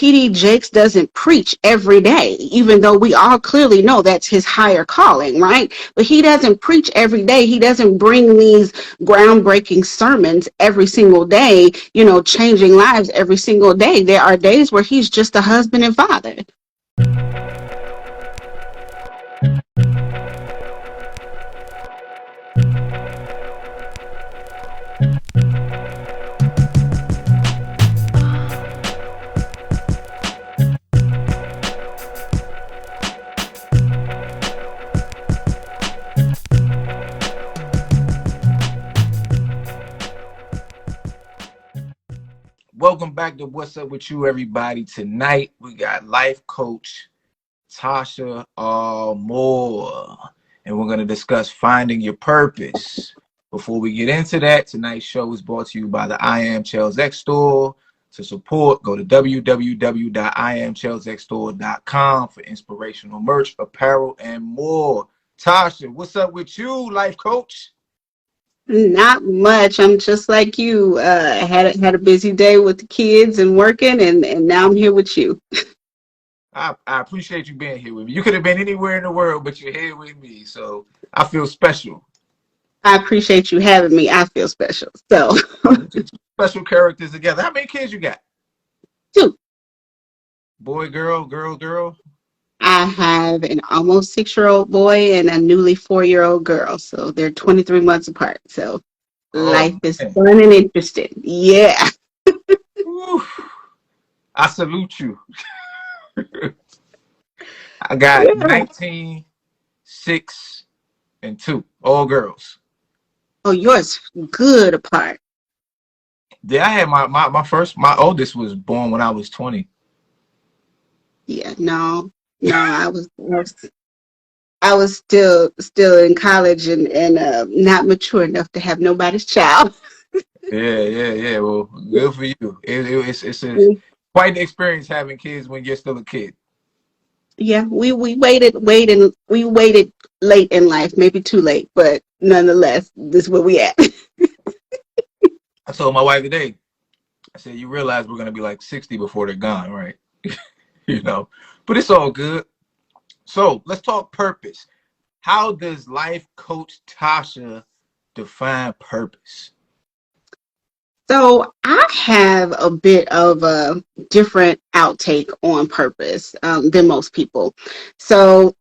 TD Jakes doesn't preach every day, even though we all clearly know that's his higher calling, right? But he doesn't preach every day. He doesn't bring these groundbreaking sermons every single day, changing lives every single day. There are days where he's just a husband and father. Welcome back to What's Up With You, everybody. Tonight, we got life coach Tasha Moore, and we're going to discuss finding your purpose. Before we get into that, tonight's show is brought to you by the I Am Chels X Store. To support, go to www.iamchelsxstore.com for inspirational merch, apparel, and more. Tasha, what's up with you, life coach? Not much. I'm just like you. Had a busy day with the kids and working, and now I'm here with you. I appreciate you being here with me. You could have been anywhere in the world, but you're here with me, so I feel special. I appreciate you having me. I feel special. So special characters together. How many kids you got? 2. Boy, girl, girl, girl. I have an almost 6-year-old boy and a newly 4-year-old girl. So they're 23 months apart. So life is fun and interesting. Yeah. I salute you. I got 19, 6, and 2. All girls. Oh, yours good apart. Yeah, I had my oldest was born when I was 20. Yeah, no, I was still in college and not mature enough to have nobody's child. Yeah. Well, good for you. It's quite the experience having kids when you're still a kid. Yeah, we waited late in life, maybe too late, but nonetheless, this is where we at. I told my wife today, I said, you realize we're gonna be like 60 before they're gone, right? But it's all good. So let's talk purpose. How does life coach Tasha define purpose? So I have a bit of a different outtake on purpose than most people. So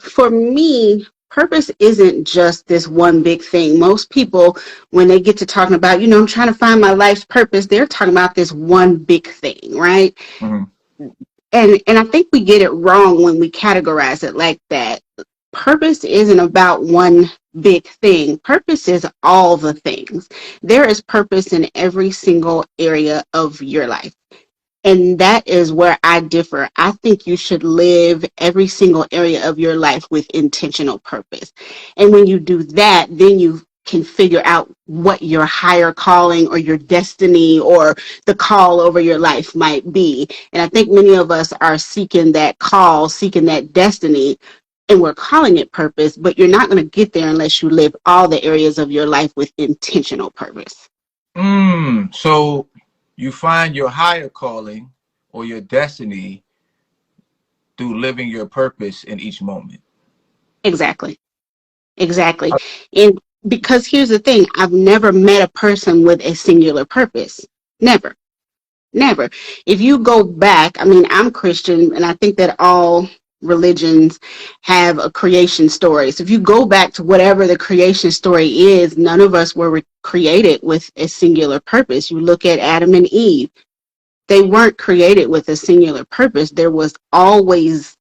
for me, purpose isn't just this one big thing. Most people, when they get to talking about, I'm trying to find my life's purpose, they're talking about this one big thing, right? Mm-hmm. And I think we get it wrong when we categorize it like that. Purpose isn't about one big thing. Purpose is all the things. There is purpose in every single area of your life. And that is where I differ. I think you should live every single area of your life with intentional purpose. And when you do that, then you can figure out what your higher calling or your destiny or the call over your life might be. And I think many of us are seeking that call, seeking that destiny, and we're calling it purpose, but you're not going to get there unless you live all the areas of your life with intentional purpose. So you find your higher calling or your destiny through living your purpose in each moment. Exactly. And because here's the thing, I've never met a person with a singular purpose. Never. If you go back, I'm Christian, and I think that all religions have a creation story. So if you go back to whatever the creation story is, none of us were created with a singular purpose. You look at Adam and Eve, they weren't created with a singular purpose. There was always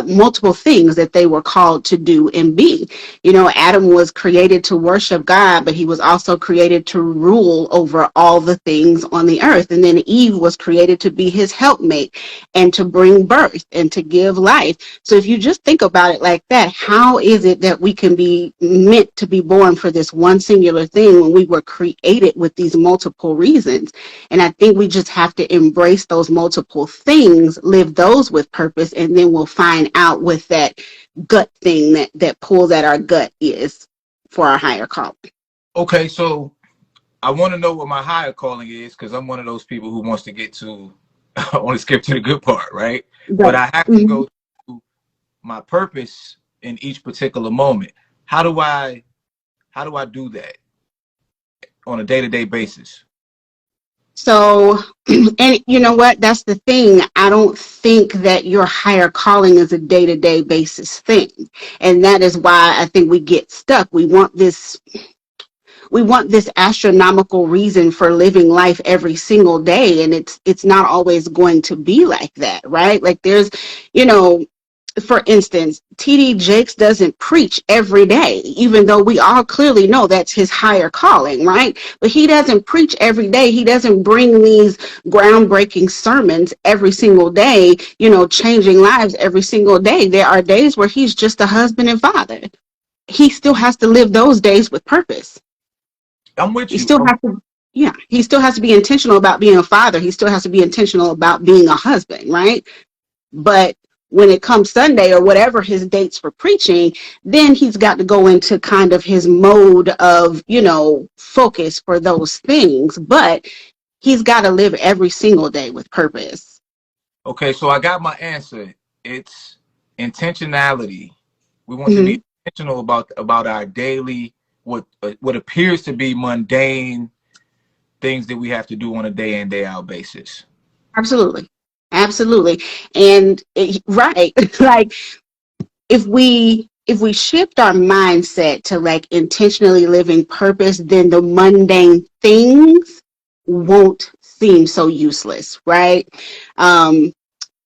multiple things that they were called to do and be. Adam was created to worship God, but he was also created to rule over all the things on the earth. And then Eve was created to be his helpmate and to bring birth and to give life. So if you just think about it like that, how is it that we can be meant to be born for this one singular thing when we were created with these multiple reasons? And I think we just have to embrace those multiple things, live those with purpose, and then we'll find out what that gut thing that pulls at our gut is for our higher calling. Okay, so I want to know what my higher calling is, because I'm one of those people who wants to get to I want to skip to the good part, right? But Right. I have to Mhm. go to my purpose in each particular moment. How do I do that on a day-to-day basis? So, and you know what? That's the thing. I don't think that your higher calling is a day to day basis thing. And that is why I think we get stuck. We want this astronomical reason for living life every single day. And it's not always going to be like that, right? Like there's, you know, for instance, TD Jakes doesn't preach every day, even though we all clearly know that's his higher calling, right? But he doesn't preach every day. He doesn't bring these groundbreaking sermons every single day, changing lives every single day. There are days where he's just a husband and father. He still has to live those days with purpose. I'm with He you. still has to, yeah, he still has to be intentional about being a father. He still has to be intentional about being a husband, right? But when it comes Sunday or whatever his dates for preaching, then he's got to go into kind of his mode of, focus for those things. But he's got to live every single day with purpose. Okay, so I got my answer. It's intentionality. We want to be Hmm. intentional about our daily what appears to be mundane things that we have to do on a day in day out basis. Absolutely. Absolutely. And right, like if we shift our mindset to like intentionally living purpose, then the mundane things won't seem so useless, right? um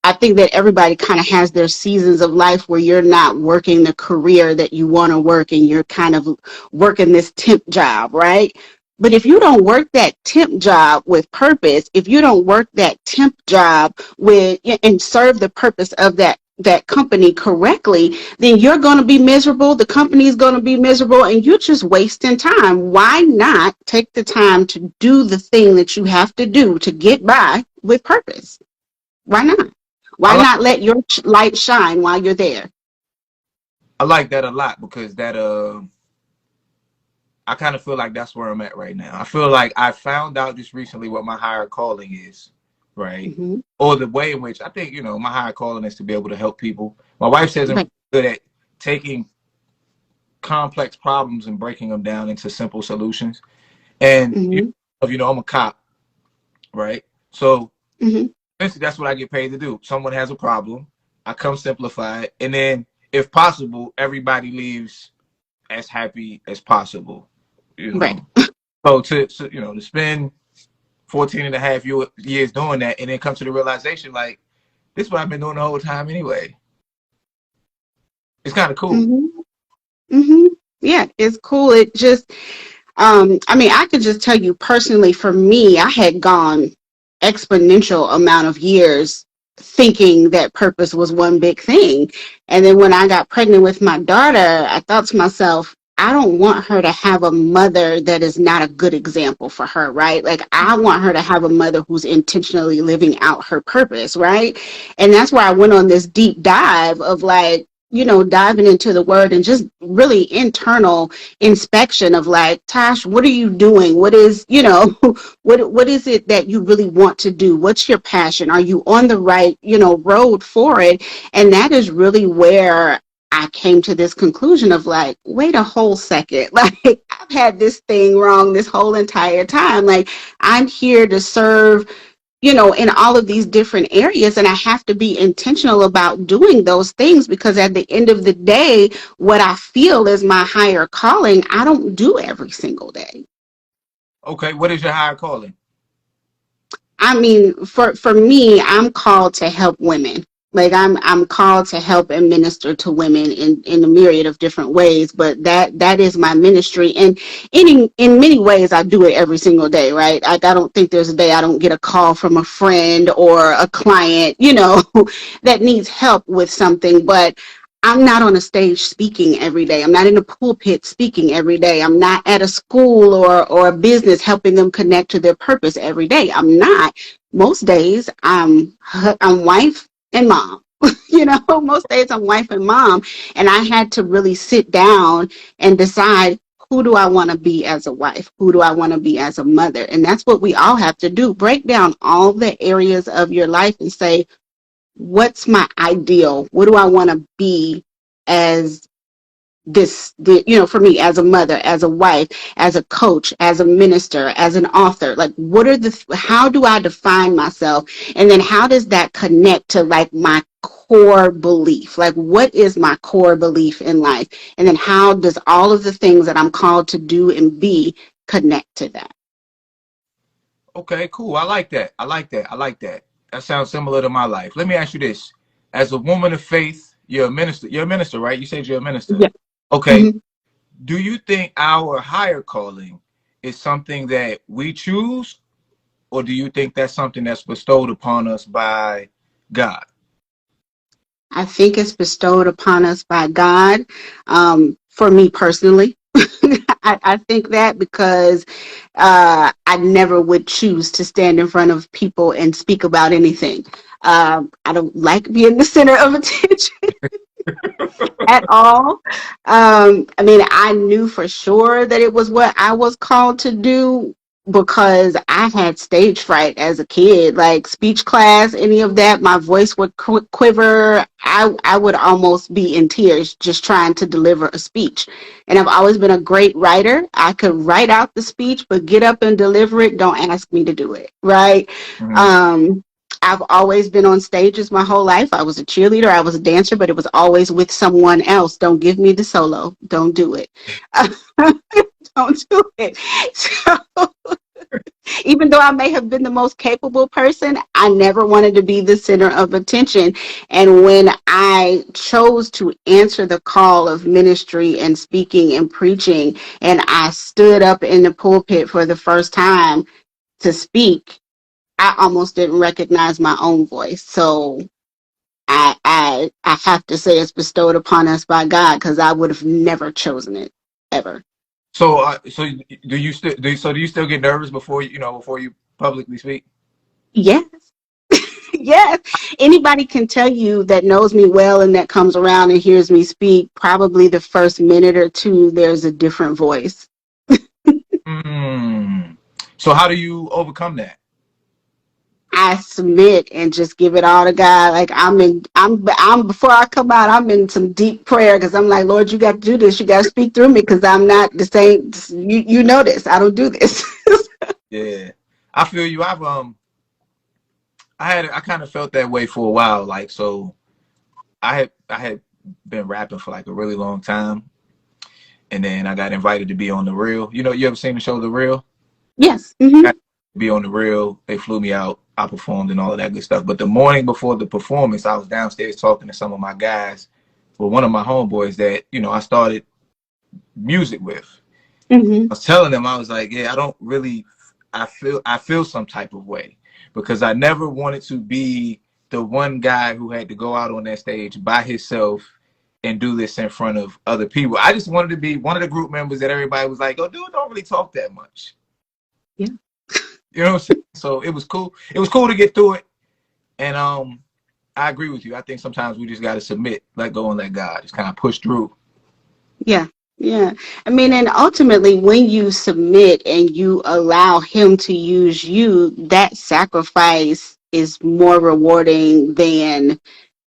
I think that everybody kind of has their seasons of life where you're not working the career that you want to work and you're kind of working this temp job, right? But if you don't work that temp job with purpose, if you don't work that temp job with and serve the purpose of that company correctly, then you're going to be miserable. The company is going to be miserable and you're just wasting time. Why not take the time to do the thing that you have to do to get by with purpose? Why not? I Why like not let your light shine while you're there? I like that a lot because I kind of feel like that's where I'm at right now. I feel like I found out just recently what my higher calling is, right? Hmm. Or the way in which I think, my higher calling is to be able to help people. My wife says I'm Right. good at taking complex problems and breaking them down into simple solutions. And Hmm. I'm a cop, right? So Hmm. essentially that's what I get paid to do. Someone has a problem, I come simplify it, and then if possible, everybody leaves as happy as possible. You Right. know, so to spend 14 and a half years doing that and then come to the realization like this is what I've been doing the whole time anyway. It's kind of cool. Hmm. Hmm. Yeah, it's cool. It just, I mean, I could just tell you personally, for me, I had gone exponential amount of years thinking that purpose was one big thing. And then when I got pregnant with my daughter, I thought to myself, I don't want her to have a mother that is not a good example for her, right? Like, I want her to have a mother who's intentionally living out her purpose, right? And that's why I went on this deep dive of like, diving into the word and just really internal inspection of like, Tosh, what are you doing? What is, what is it that you really want to do? What's your passion? Are you on the right, road for it? And that is really where I came to this conclusion of like, wait a whole second. Like, I've had this thing wrong this whole entire time. Like, I'm here to serve, in all of these different areas. And I have to be intentional about doing those things because at the end of the day, what I feel is my higher calling, I don't do every single day. Okay, what is your higher calling? I mean, for me, I'm called to help women. Like I'm called to help and minister to women in a myriad of different ways. But that is my ministry, and in many ways, I do it every single day. Right? Like I don't think there's a day I don't get a call from a friend or a client, that needs help with something. But I'm not on a stage speaking every day. I'm not in a pulpit speaking every day. I'm not at a school or a business helping them connect to their purpose every day. I'm not. Most days I'm wife and mom. Most days I'm wife and mom, and I had to really sit down and decide Who do I want to be as a wife? Who do I want to be as a mother? And that's what we all have to do. Break down all the areas of your life and say, what's my ideal? What do I want to be as for me, as a mother, as a wife, as a coach, as a minister, as an author? Like, how do I define myself? And then how does that connect to like my core belief? Like, what is my core belief in life? And then how does all of the things that I'm called to do and be connect to that? Okay, cool. I like that. I like that. I like that. That sounds similar to my life. Let me ask you this. As a woman of faith, you're a minister. You're a minister, right? You said you're a minister. Yeah. Okay. Hmm. Do you think our higher calling is something that we choose, or do you think that's something that's bestowed upon us by God? I think it's bestowed upon us by God. For me personally, I think that because I never would choose to stand in front of people and speak about anything. I don't like being the center of attention at all. I mean, I knew for sure that it was what I was called to do because I had stage fright as a kid, like speech class, any of that. My voice would quiver. I would almost be in tears just trying to deliver a speech. And I've always been a great writer. I could write out the speech, but get up and deliver it. Don't ask me to do it. Right. Mhm. Um, I've always been on stages my whole life. I was a cheerleader, I was a dancer, but it was always with someone else. Don't give me the solo. Don't do it. Don't do it. So even though I may have been the most capable person, I never wanted to be the center of attention. And when I chose to answer the call of ministry and speaking and preaching, and I stood up in the pulpit for the first time to speak, I almost didn't recognize my own voice. So I have to say it's bestowed upon us by God because I would have never chosen it ever. So do you still get nervous before before you publicly speak? Yes, yes. Anybody can tell you that knows me well and that comes around and hears me speak. Probably the first minute or two, there's a different voice. Mm. So how do you overcome that? I submit and just give it all to God. Like I'm before I come out, I'm in some deep prayer because I'm like, Lord, you got to do this. You got to speak through me because I'm not the same. You know this. I don't do this. Yeah, I feel you. I kind of felt that way for a while. Like so, I had been rapping for like a really long time, and then I got invited to be on the Real. You ever seen the show The Real? Yes. Hmm. Got to be on the Real. They flew me out. I performed and all of that good stuff. But the morning before the performance, I was downstairs talking to some of my guys. Well, one of my homeboys that I started music with. Hmm. I was telling them, I was like, yeah, I don't really, I feel some type of way because I never wanted to be the one guy who had to go out on that stage by himself and do this in front of other people. I just wanted to be one of the group members that everybody was like, oh, dude, don't really talk that much. Yeah. You know what I'm saying? So it was cool. It was cool to get through it. And I agree with you. I think sometimes we just got to submit, let go, and let God just kind of push through. Yeah. Yeah. I mean, and ultimately, when you submit and you allow Him to use you, that sacrifice is more rewarding than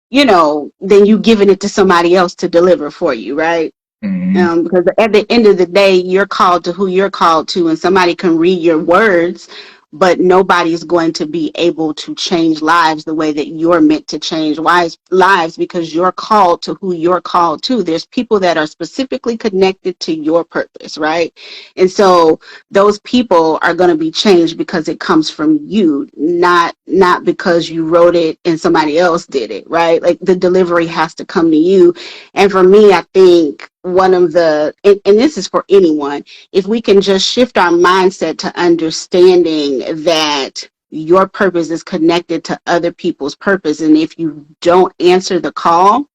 you giving it to somebody else to deliver for you, right? Mm-hmm. Because at the end of the day, you're called to who you're called to, and somebody can read your words, but nobody's going to be able to change lives the way that you're meant to change lives because you're called to who you're called to. There's people that are specifically connected to your purpose, right? And so those people are going to be changed because it comes from you, not because you wrote it and somebody else did it, right? Like the delivery has to come to you. And for me, I think one of and this is for anyone, if we can just shift our mindset to understanding that your purpose is connected to other people's purpose. And if you don't answer the call,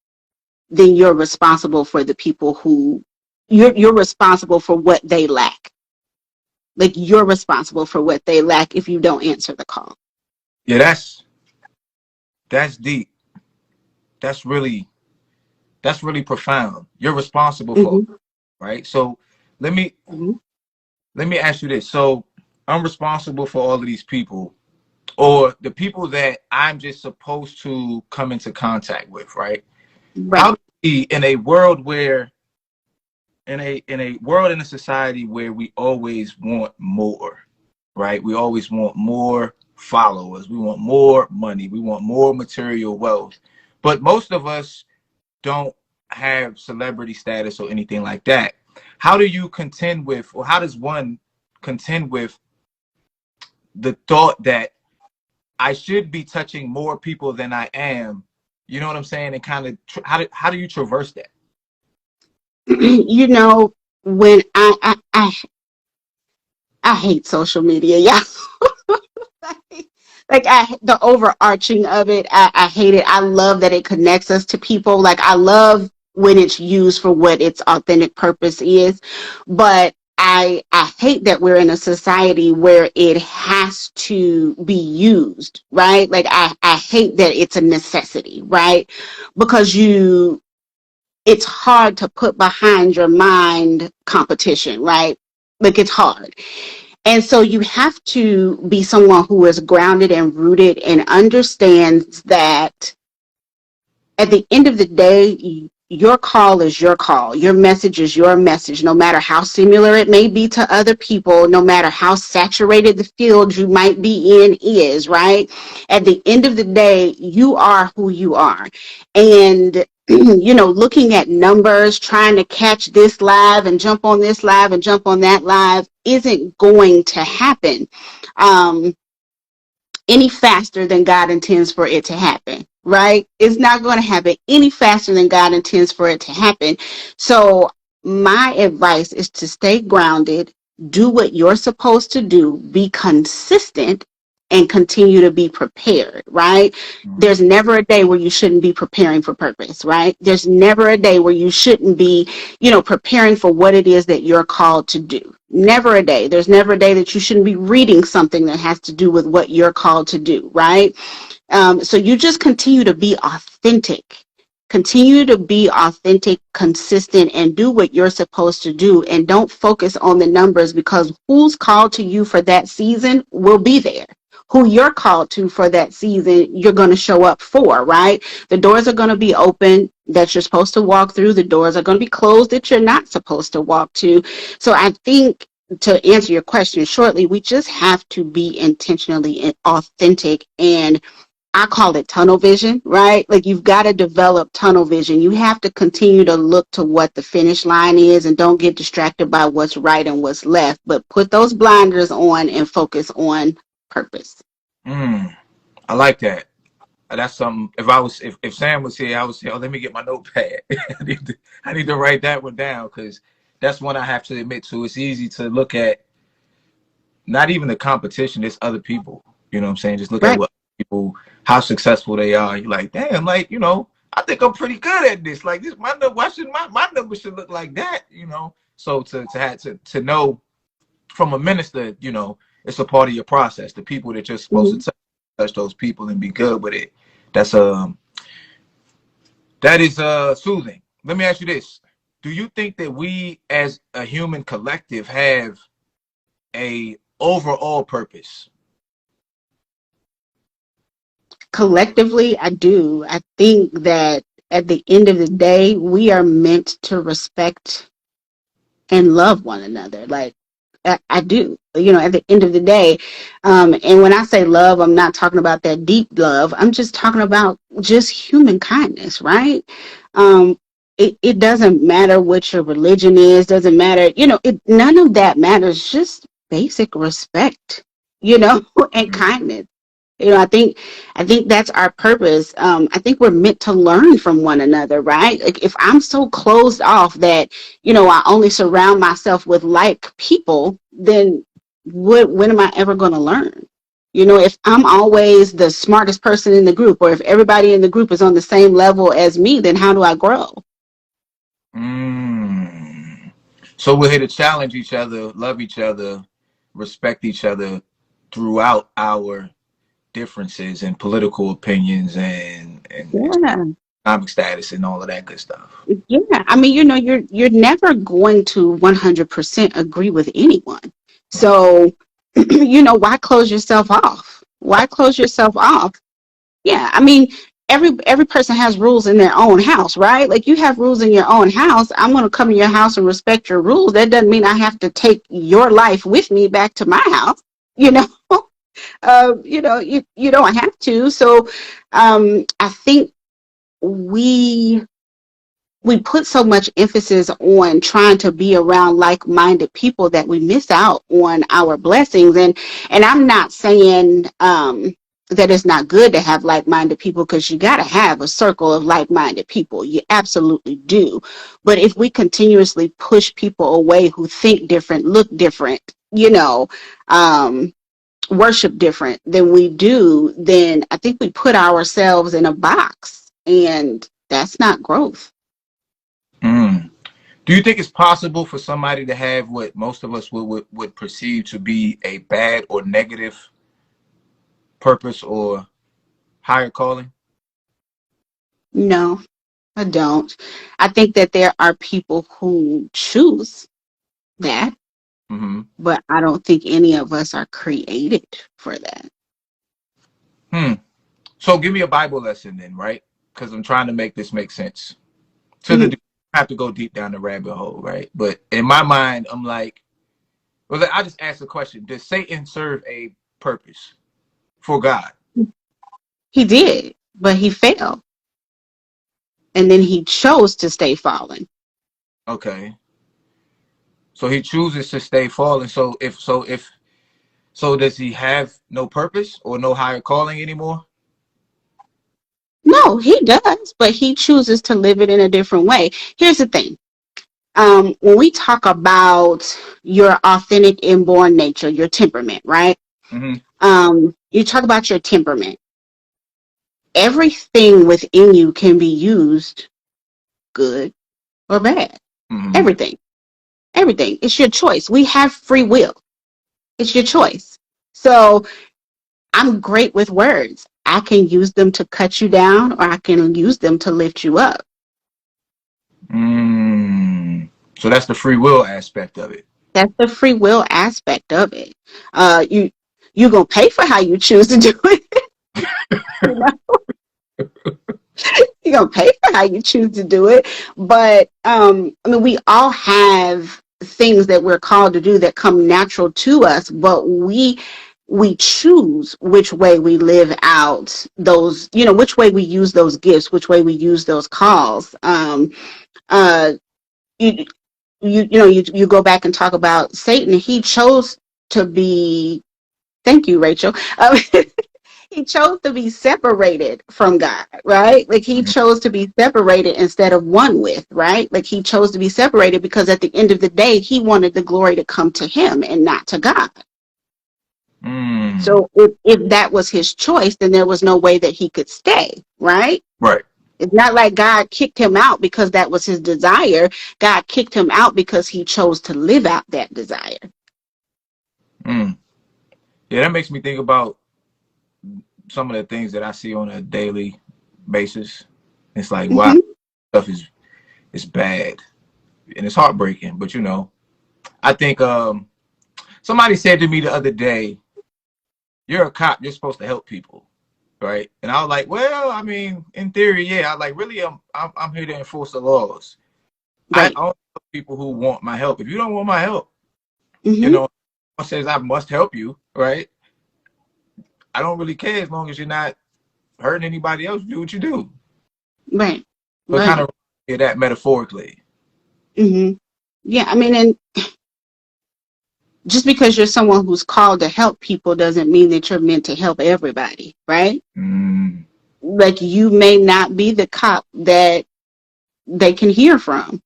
then you're responsible for the people who you're responsible for what they lack. Like you're responsible for what they lack if you don't answer the call. Yeah, that's deep. That's really profound. You're responsible for, Hmm. right? So let me Mhm. let me ask you this. So I'm responsible for all of these people, or the people that I'm just supposed to come into contact with, right? How Right. do we, in a world where, in a world, in a society where we always want more, right? We always want more followers, we want more money, we want more material wealth, but most of us don't have celebrity status or anything like that. How do you contend with, or how does one contend with the thought that I should be touching more people than I am? You know what I'm saying? And kind of how do you traverse that? You know, when I hate social media, yeah. Like the overarching of it, I hate it. I love that it connects us to people. Like I love when it's used for what its authentic purpose is, but I hate that we're in a society where it has to be used, right? Like I hate that it's a necessity, right? Because it's hard to put behind your mind competition, right? Like it's hard. And so you have to be someone who is grounded and rooted and understands that at the end of the day, your call is your call. Your message is your message, no matter how similar it may be to other people, no matter how saturated the field you might be in is, right? At the end of the day, you are who you are. And looking at numbers, trying to catch this live and jump on this live and jump on that live isn't going to happen. Um, any faster than God intends for it to happen, right? It's not going to happen any faster than God intends for it to happen. So, my advice is to stay grounded, do what you're supposed to do, be consistent, and continue to be prepared, right? Mm. There's never a day where you shouldn't be preparing for purpose, right? There's never a day where you shouldn't be, preparing for what it is that you're called to do. Never a day. There's never a day that you shouldn't be reading something that has to do with what you're called to do, right? So you just continue to be authentic. Continue to be authentic, consistent, and do what you're supposed to do. And don't focus on the numbers, because who's called to you for that season will be there. Who you're called to for that season, you're going to show up for, right? The doors are going to be open that you're supposed to walk through. The doors are going to be closed that you're not supposed to walk to. So I think, to answer your question shortly, we just have to be intentionally authentic, and I call it tunnel vision, right? Like you've got to develop tunnel vision. You have to continue to look to what the finish line is and don't get distracted by what's right and what's left, but put those blinders on and focus on purpose. Mm, I like that. That's something. If Sam was here, I would say, "Oh, let me get my notepad. I need to write that one down, because that's one I have to admit to. It's easy to look at not even the competition, it's other people. You know what I'm saying? Just look at Right. what people, how successful they are. You're like, damn, like, I think I'm pretty good at this. Like this, my number, why should my number should look like that, So to have to know from a minister, it's a part of your process. The people that you're supposed Mm-hmm. to touch those people and be good with it. That's that is soothing. Let me ask you this. Do you think that we as a human collective have a overall purpose? Collectively, I do. I think that at the end of the day, we are meant to respect and love one another. Like I do, at the end of the day. And when I say love, I'm not talking about that deep love. I'm just talking about just human kindness, right? It doesn't matter what your religion is, doesn't matter, none of that matters. Just basic respect, and Mm. kindness. I think that's our purpose. I think we're meant to learn from one another, right? Like if I'm so closed off that, I only surround myself with like people, then when am I ever going to learn? If I'm always the smartest person in the group, or if everybody in the group is on the same level as me, then how do I grow? Mm. So we're here to challenge each other, love each other, respect each other throughout our differences and political opinions and Yeah. economic status and all of that good stuff. Yeah, I mean, you're never going to 100% agree with anyone. Right. So, why close yourself off? Why close yourself off? Yeah, I mean, every person has rules in their own house, right? Like you have rules in your own house. I'm going to come in your house and respect your rules. That doesn't mean I have to take your life with me back to my house. You know, you don't have to. So, I think we we put so much emphasis on trying to be around like-minded people that we miss out on our blessings. And I'm not saying that it's not good to have like-minded people, because you got to have a circle of like-minded people. You absolutely do. But if we continuously push people away who think different, look different, worship different than we do, then I think we put ourselves in a box, and that's not growth. Mm. Do you think it's possible for somebody to have what most of us would perceive to be a bad or negative purpose or higher calling? No, I don't. I think that there are people who choose that, Mm-hmm. but I don't think any of us are created for that. Hmm. So give me a Bible lesson then, right? Because I'm trying to make this make sense. To Mhm. the I have to go deep down the rabbit hole, right? But in my mind, I'm like, well, I just asked the question: does Satan serve a purpose for God? He did, but he failed. And then he chose to stay fallen. Okay, so he chooses to stay fallen. So does he have no purpose or no higher calling anymore? No, he does, but he chooses to live it in a different way. Here's the thing. When we talk about your authentic inborn nature, your temperament, right? Mm-hmm. You talk about your temperament. Everything within you can be used, good or bad. Mm-hmm. Everything. Everything. It's your choice. We have free will. It's your choice. So I'm great with words. I can use them to cut you down, or I can use them to lift you up. Mm. So that's the free will aspect of it. That's the free will aspect of it. You gonna pay for how you choose to do it. You know, you're gonna pay for how you choose to do it. But I mean, we all have things that we're called to do that come natural to us, but we choose which way we live out those, which way we use those gifts, which way we use those calls. Uh, you you go back and talk about Satan. He chose to be. Thank you, Rachel. He chose to be separated from God, right? Like he Mm-hmm. chose to be separated instead of one with, right? Like he chose to be separated because at the end of the day, he wanted the glory to come to him and not to God. Mm. So if that was his choice, then there was no way that he could stay, right? Right. It's not like God kicked him out because that was his desire. God kicked him out because he chose to live out that desire. Mm. Yeah, that makes me think about some of the things that I see on a daily basis. It's like, wow, Mm-hmm. stuff is bad and it's heartbreaking. But I think somebody said to me the other day, "You're a cop. You're supposed to help people, right?" And I was like, "Well, I mean, in theory, yeah. I like really, I'm here to enforce the laws. I Right. only help people who want my help. If you don't want my help, you Mm-hmm. know, says I must help you, right? I don't really care as long as you're not hurting anybody else. Do what you do." Right. So it kind Right. of that metaphorically. Mm-hmm. Yeah. I mean, and just because you're someone who's called to help people doesn't mean that you're meant to help everybody, right? Mm, Like you may not be the cop that they can hear from.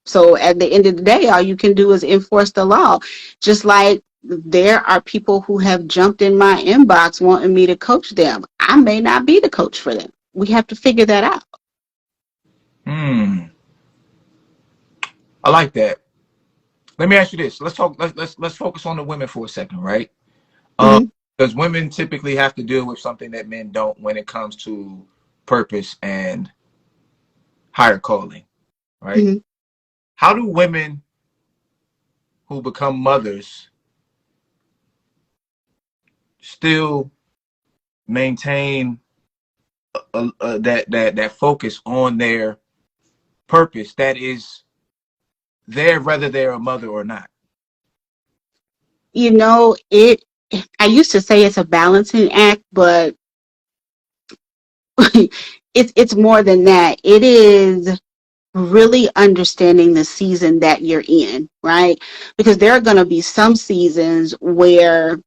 So at the end of the day, all you can do is enforce the law. Just like there are people who have jumped in my inbox wanting me to coach them. I may not be the coach for them. We have to figure that out. mm. I like that. Let me ask you this. Let's talk. Let's focus on the women for a second, right? Um, Hmm. because women typically have to deal with something that men don't when it comes to purpose and higher calling, right? Mhm. How do women who become mothers still maintain that focus on their purpose that is there whether they're a mother or not? You know, I used to say it's a balancing act, but it's more than that. It is really understanding the season that you're in, right? Because there are going to be some seasons where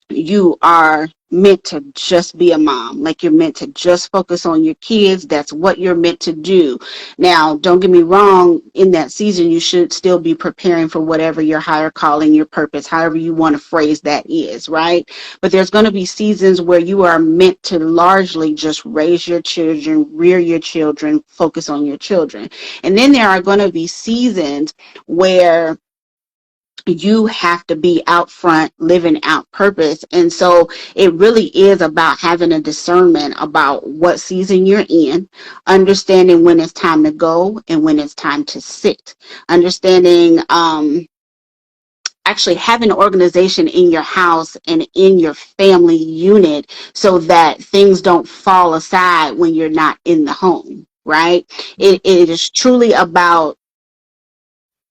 you are meant to just be a mom. Like you're meant to just focus on your kids. That's what you're meant to do. Now, don't get me wrong, in that season, you should still be preparing for whatever your higher calling, your purpose, however you want to phrase that is, right? But there's going to be seasons where you are meant to largely just raise your children, rear your children, focus on your children. And then there are going to be seasons where you have to be out front living out purpose. And so it really is about having a discernment about what season you're in, understanding when it's time to go and when it's time to sit, understanding actually having an organization in your house and in your family unit so that things don't fall aside when you're not in the home, right? It is truly about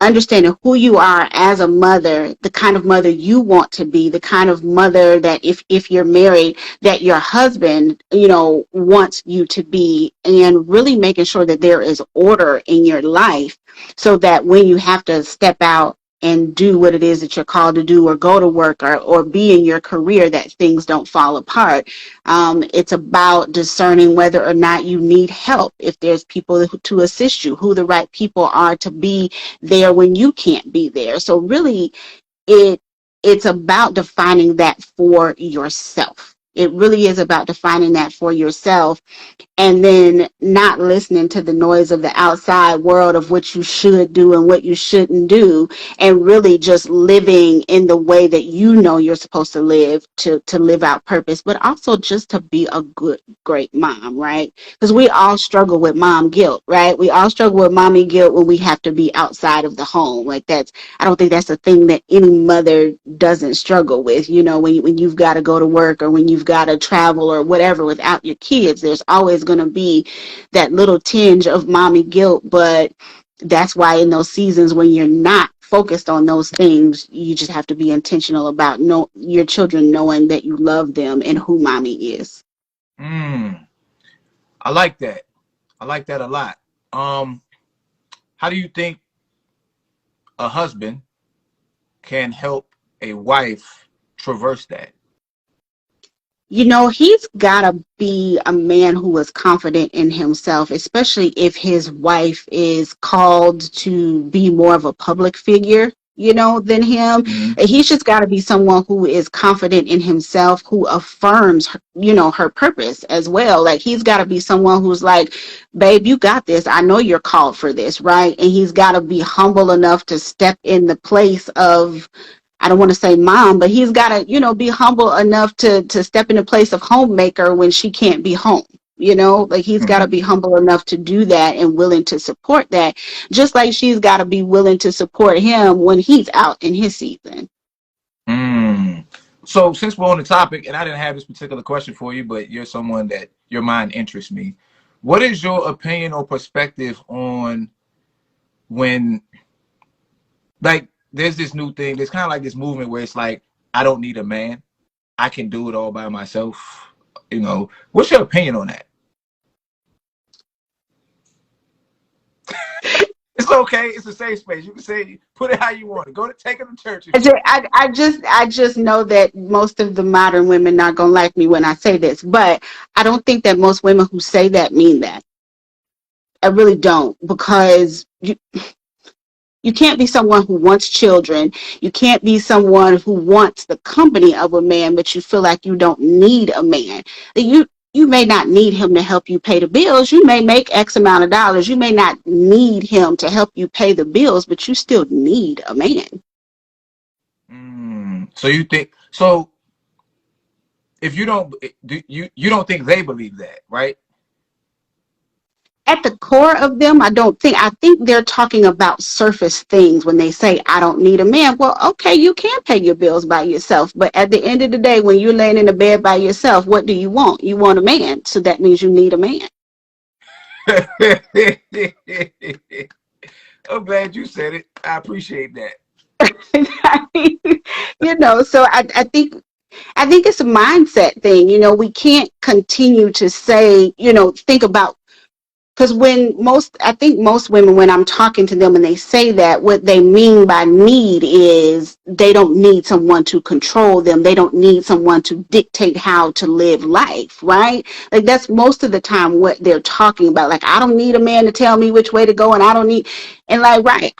understanding who you are as a mother, the kind of mother you want to be, the kind of mother that if you're married, that your husband, wants you to be, and really making sure that there is order in your life so that when you have to step out and do what it is that you're called to do or go to work or be in your career, that things don't fall apart. It's about discerning whether or not you need help, if there's people to assist you, who the right people are to be there when you can't be there. So really it it's about defining that for yourself. It really is about defining that for yourself, and then not listening to the noise of the outside world of what you should do and what you shouldn't do, and really just living in the way that you know you're supposed to live, to live out purpose, but also just to be a good, great mom, right? Because we all struggle with mom guilt, right? We all struggle with mommy guilt when we have to be outside of the home. Like I don't think that's a thing that any mother doesn't struggle with. When you've got to go to work or when you've got to travel or whatever without your kids, there's always going to be that little tinge of mommy guilt. But that's why in those seasons when you're not focused on those things, you just have to be intentional about your children knowing that you love them and who mommy is. Mm, I like that. I like that a lot. Um, how do you think a husband can help a wife traverse that? He's got to be a man who is confident in himself, especially if his wife is called to be more of a public figure, than him. Mm-hmm. He's just got to be someone who is confident in himself, who affirms, her purpose as well. Like he's got to be someone who's like, babe, you got this. I know you're called for this, right? And he's got to be humble enough to step in the place of, I don't want to say mom, but he's got to, be humble enough to step in the place of homemaker when she can't be home. Like he's got to Mm-hmm. be humble enough to do that and willing to support that, just like she's got to be willing to support him when he's out in his season. Mm. So since we're on the topic, and I didn't have this particular question for you, but you're someone that your mind interests me. What is your opinion or perspective on when, like, there's this new thing, there's kind of like this movement where it's like, I don't need a man. I can do it all by myself. What's your opinion on that? It's okay. It's a safe space. You can say, put it how you want it. Go to take it to church if you want. I just know that most of the modern women not gonna like me when I say this, but I don't think that most women who say that mean that. I really don't, because you can't be someone who wants children. You can't be someone who wants the company of a man, but you feel like you don't need a man. You may not need him to help you pay the bills. You may make X amount of dollars. You may not need him to help you pay the bills, but you still need a man. So you think so? If you don't, do you don't think they believe that, right? at the core of them, I think they're talking about surface things when they say, I don't need a man. Well, okay, you can pay your bills by yourself. But at the end of the day, when you're laying in the bed by yourself, what do you want? You want a man. So that means you need a man. I'm glad you said it. I appreciate that. So I think it's a mindset thing. We can't continue to say, think about, because I think most women, when I'm talking to them and they say that, what they mean by need is they don't need someone to control them. They don't need someone to dictate how to live life, right? Like that's most of the time what they're talking about. Like, I don't need a man to tell me which way to go, and I don't need, and like, right,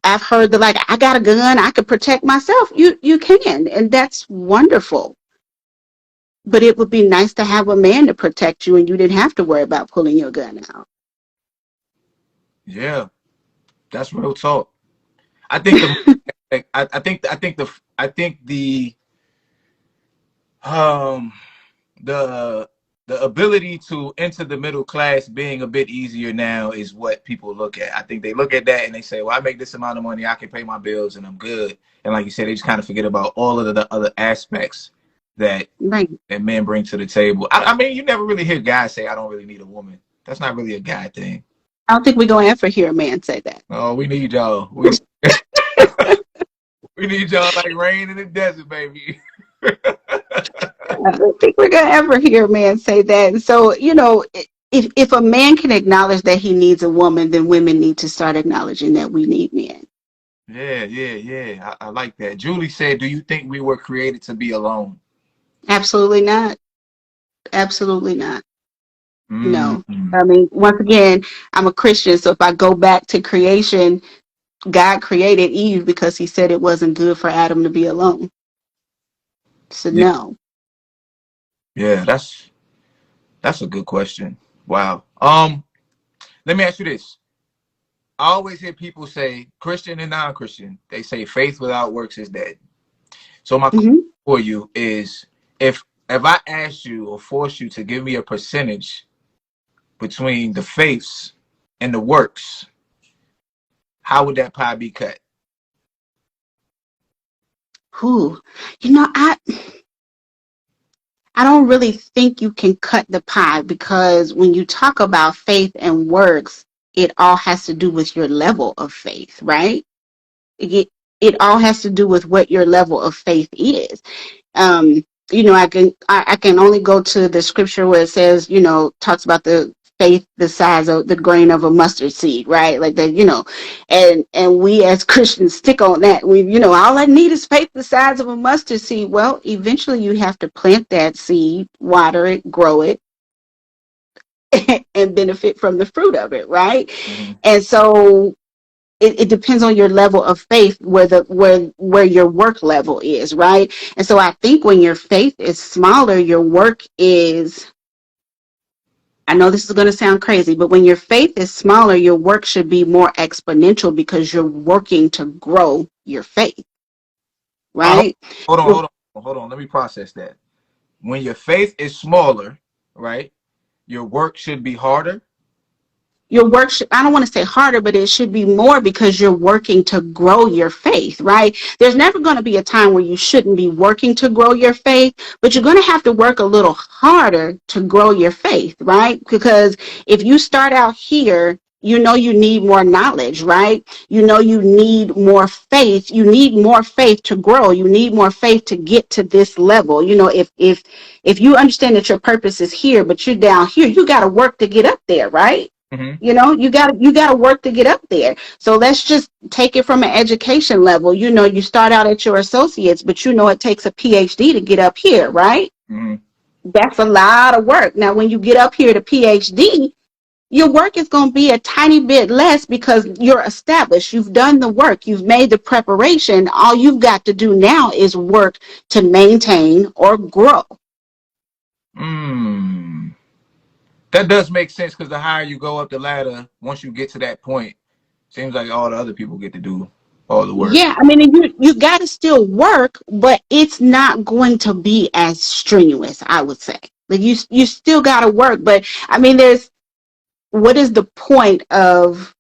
I've heard that, like, I got a gun, I could protect myself. You can, and that's wonderful. But it would be nice to have a man to protect you and you didn't have to worry about pulling your gun out. Yeah, that's real talk. I think the I think um the the ability to enter the middle class being a bit easier now is what people look at. I think they look at that and they say, well, I make this amount of money, I can pay my bills and I'm good. And like you said, they just kind of forget about all of the other aspects that Right. that men bring to the table. I mean, you never really hear guys say, I don't really need a woman. That's not really a guy thing. I don't think we're going to ever hear a man say that. Oh, we need y'all. We need y'all like rain in the desert, baby. I don't think we're going to ever hear a man say that. And so, if a man can acknowledge that he needs a woman, then women need to start acknowledging that we need men. Yeah, yeah, yeah. I like that. Julie said, do you think we were created to be alone? Absolutely not. Absolutely not. No. Mm-hmm. I mean, once again, I'm a Christian. So if I go back to creation, God created Eve because he said it wasn't good for Adam to be alone. So Yeah, no. yeah, that's a good question. Wow. Let me ask you this. I always hear people say, Christian and non-Christian, they say faith without works is dead. So my question Hmm. for you is, if I asked you or forced you to give me a percentage between the faiths and the works, how would that pie be cut? Who? You know, I don't really think you can cut the pie, because when you talk about faith and works, it all has to do with your level of faith, right? It, it all has to do with what your level of faith is. um I can only go to the scripture where it says, talks about the faith the size of the grain of a mustard seed, right? Like that, and we as Christians stick on that. We, all I need is faith the size of a mustard seed. Well, eventually you have to plant that seed, water it, grow it, and benefit from the fruit of it, right? Mm-hmm. And so it depends on your level of faith, where your work level is, right? And so I think when your faith is smaller, your work is, I know this is going to sound crazy, but when your faith is smaller, your work should be more exponential because you're working to grow your faith, Uh, right? hold on, hold on, hold on. Let me process that. When your faith is smaller, right, your work should be harder. Your work should, I don't want to say harder, but it should be more because you're working to grow your faith, right? There's never going to be a time where you shouldn't be working to grow your faith, but you're going to have to work a little harder to grow your faith, right? Because if you start out here, you need more knowledge, right? You need more faith. You need more faith to grow. You need more faith to get to this level. If you understand that your purpose is here, but you're down here, you got to work to get up there, right? Mm-hmm. You got to work to get up there. So let's just take it from an education level. You start out at your associates, but it takes a PhD to get up here, right? Mm-hmm. That's a lot of work. Now, when you get up here to PhD, your work is going to be a tiny bit less because you're established. You've done the work. You've made the preparation. All you've got to do now is work to maintain or grow. Mm. That does make sense because the higher you go up the ladder, once you get to that point, seems like all the other people get to do all the work. Yeah, I mean, you got to still work, but it's not going to be as strenuous, I would say. Like you still got to work, but I mean, what is the point of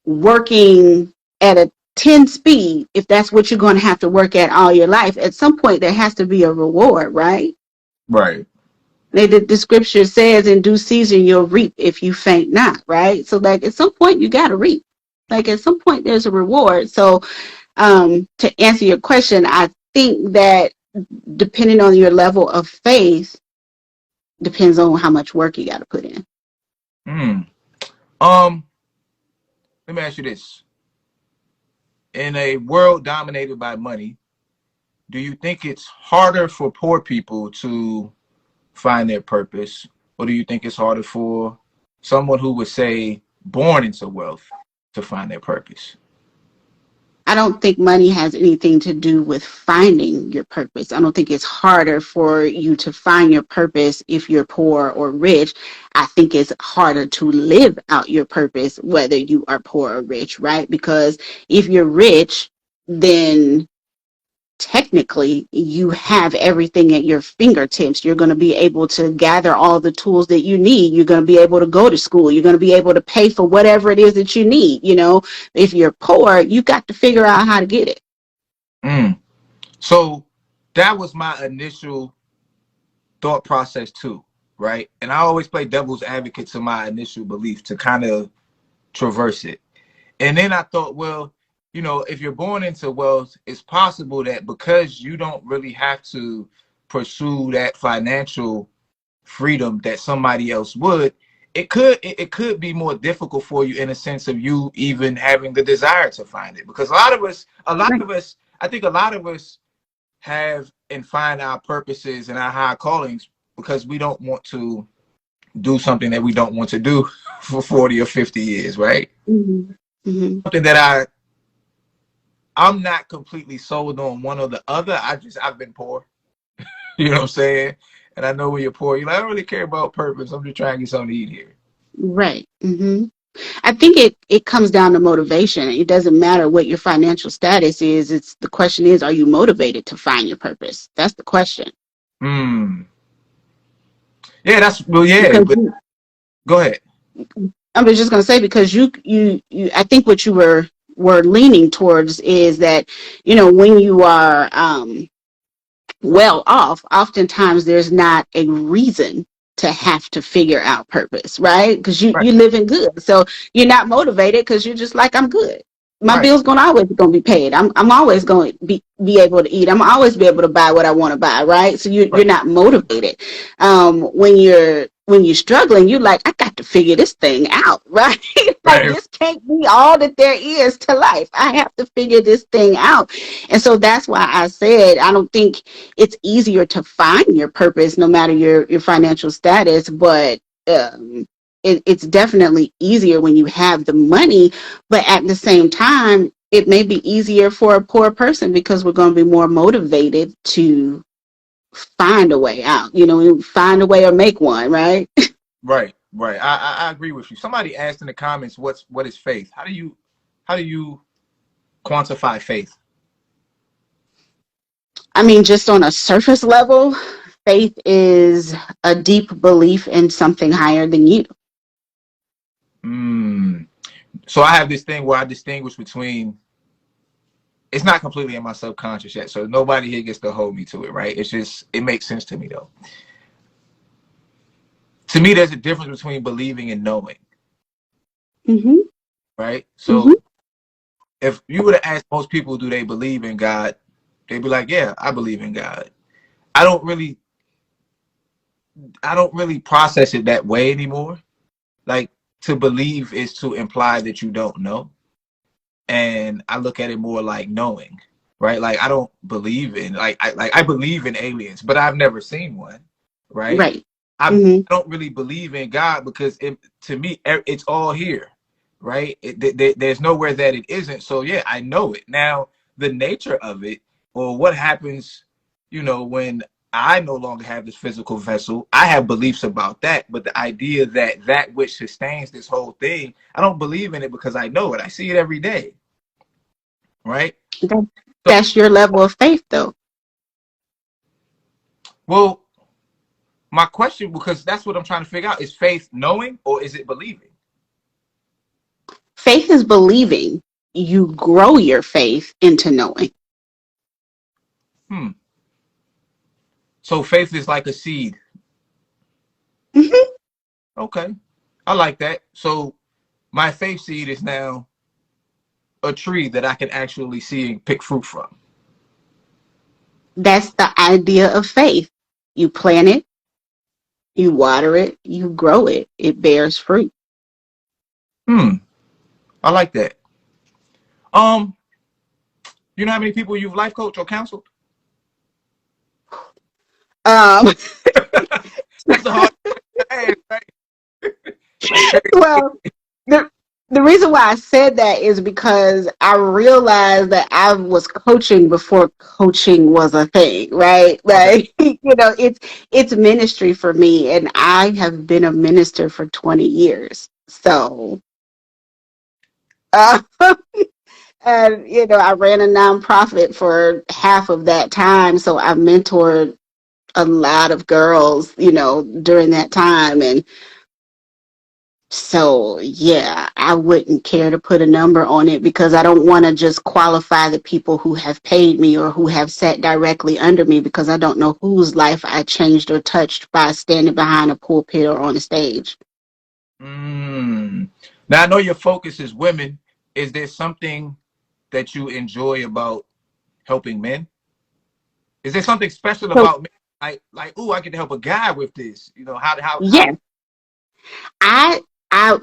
working at a 10 speed if that's what you're going to have to work at all your life? At some point, there has to be a reward, right? Right. The scripture says, in due season, you'll reap if you faint not, right? So, like, at some point, you got to reap. Like, at some point, there's a reward. So, to answer your question, I think that depending on your level of faith, depends on how much work you got to put in. Hmm. Um, Let me ask you this. In a world dominated by money, do you think it's harder for poor people to find their purpose? Or do you think it's harder for someone who would say born into wealth to find their purpose? I don't think money has anything to do with finding your purpose. I don't think it's harder for you to find your purpose if you're poor or rich. I think it's harder to live out your purpose, whether you are poor or rich, right? Because if you're rich, then technically you have everything at your fingertips. You're going to be able to gather all the tools that you need. You're going to be able to go to school. You're going to be able to pay for whatever it is that you need. You know, if you're poor, you got to figure out how to get it. Mm. So that was my initial thought process too, right? And I always play devil's advocate to my initial belief to kind of traverse it. And then I thought, well, if you're born into wealth, it's possible that because you don't really have to pursue that financial freedom that somebody else would, it could be more difficult for you in a sense of you even having the desire to find it. Because Right. I think a lot of us have and find our purposes and our high callings because we don't want to do something that we don't want to do for 40 or 50 years, right? Mm-hmm. Mm-hmm. Something that I'm not completely sold on one or the other. I've been poor. You know what I'm saying? And I know when you're poor, you're like, I don't really care about purpose. I'm just trying to get something to eat here. Right. Mm-hmm. I think it comes down to motivation. It doesn't matter what your financial status is. It's the question is, are you motivated to find your purpose? That's the question. Hmm. Yeah, Because but go ahead. I was just going to say, because I think what you were leaning towards is that, when you are well off, oftentimes there's not a reason to have to figure out purpose, right? Because Right, you living good, so you're not motivated because you're just like, I'm good. My right, bills gonna be paid. I'm always going to be able to eat. I'm always be able to buy what I want to buy, right? So you're right, not motivated. When you're struggling, you're like, I got to figure this thing out, right? Like, right, this can't be all that there is to life. I have to figure this thing out. And so that's why I said I don't think it's easier to find your purpose no matter your financial status, but it's definitely easier when you have the money. But at the same time, it may be easier for a poor person because we're going to be more motivated to find a way out, find a way or make one, right? right, right. I agree with you. Somebody asked in the comments, what is faith? How do you quantify faith? I mean, just on a surface level, faith is a deep belief in something higher than you. Hmm. So I have this thing where I distinguish between, it's not completely in my subconscious yet, so nobody here gets to hold me to it, right? It's just, it makes sense to me though. To me, there's a difference between believing and knowing, Hmm. right? So Hmm. if you were to ask most people, do they believe in God? They'd be like, yeah, I believe in God. I don't really, I don't really process it that way anymore. Like, to believe is to imply that you don't know. And I look at it more like knowing, right? Like, I don't believe in, I believe in aliens, but I've never seen one, right? Right. I Hmm. don't really believe in God because to me, it's all here, right? There's nowhere that it isn't. So yeah, I know it. Now, the nature of it, or what happens, when I no longer have this physical vessel, I have beliefs about that. But the idea that that which sustains this whole thing, I don't believe in it because I know it. I see it every day, right? That, So, that's your level of faith, though. well, My question, because that's what I'm trying to figure out, is faith knowing or is it believing? Faith is believing. You grow your faith into knowing. Hmm. So faith is like a seed. Mhm. Okay. I like that. So my faith seed is now a tree that I can actually see and pick fruit from. That's the idea of faith. You plant it, you water it, you grow it, it bears fruit. Hmm. I like that. Um, you know how many people you've life coached or counseled? Um, That's a hard question to ask, right? Like very. well, the the reason why I said that is because I realized that I was coaching before coaching was a thing, right? Okay. Like, it's ministry for me, and I have been a minister for 20 years. So, uh, and I ran a nonprofit for half of that time, so I mentored a lot of girls, during that time. And so, yeah, I wouldn't care to put a number on it because I don't want to just qualify the people who have paid me or who have sat directly under me, because I don't know whose life I changed or touched by standing behind a pulpit or on a stage. Mm. Now I know your focus is women. Is there something that you enjoy about helping men? Is there something special So, about men? Like, ooh, I get to help a guy with this. You know, how yes, I I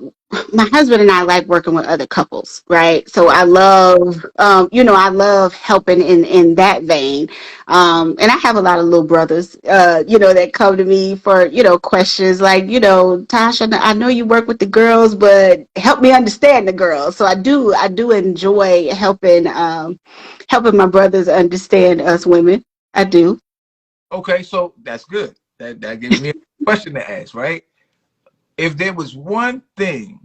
my husband and I like working with other couples, right? So okay. I love I love helping in that vein. And I have a lot of little brothers that come to me for, questions like, Tasha, I know you work with the girls, but help me understand the girls. So I do enjoy helping my brothers understand us women. I do. Okay, so that's good. That gives me a question to ask, right? If there was one thing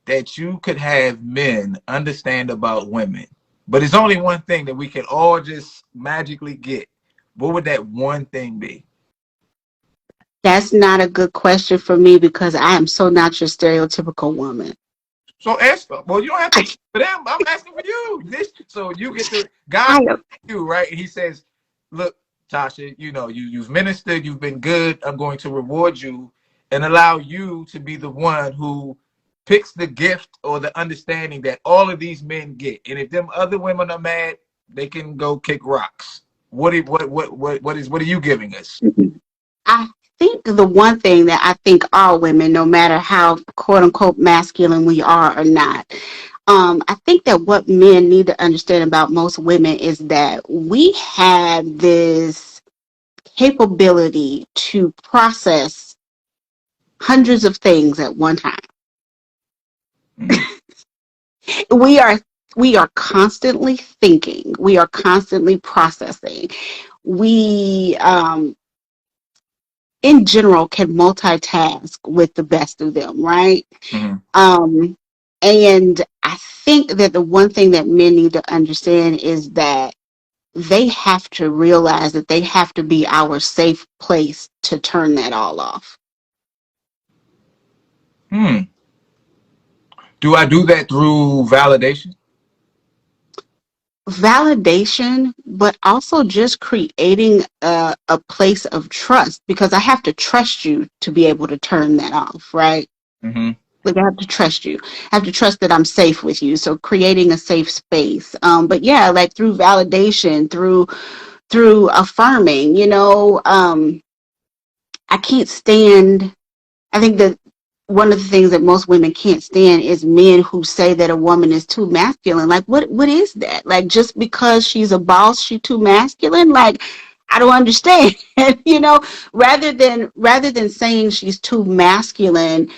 that you could have men understand about women, but it's only one thing that we can all just magically get, what would that one thing be? That's not a good question for me because I am so not your stereotypical woman. So ask them. Well, you don't have to answer for them. I'm asking for you. So you get to I God am. you, right? And he says, look, Tasha, you've ministered, you've been good. I'm going to reward you and allow you to be the one who picks the gift or the understanding that all of these men get. And if them other women are mad, they can go kick rocks. What are you giving us? I think the one thing that I think all women, no matter how quote unquote masculine we are or not, I think that what men need to understand about most women is that we have this capability to process hundreds of things at one time. Mm, We are we are constantly thinking. We are constantly processing. We in general can multitask with the best of them, right? mhm. Um, and I think that the one thing that men need to understand is that they have to realize that they have to be our safe place to turn that all off. Hmm. Do I do that through validation? Validation, but also just creating a place of trust, because I have to trust you to be able to turn that off, right? Hmm. Like, I have to trust you. I have to trust that I'm safe with you. So creating a safe space. But yeah, like through validation, through affirming, I can't stand. I think that one of the things that most women can't stand is men who say that a woman is too masculine. Like, what is that? Like, just because she's a boss, she too masculine? Like, I don't understand. Rather than saying she's too masculine,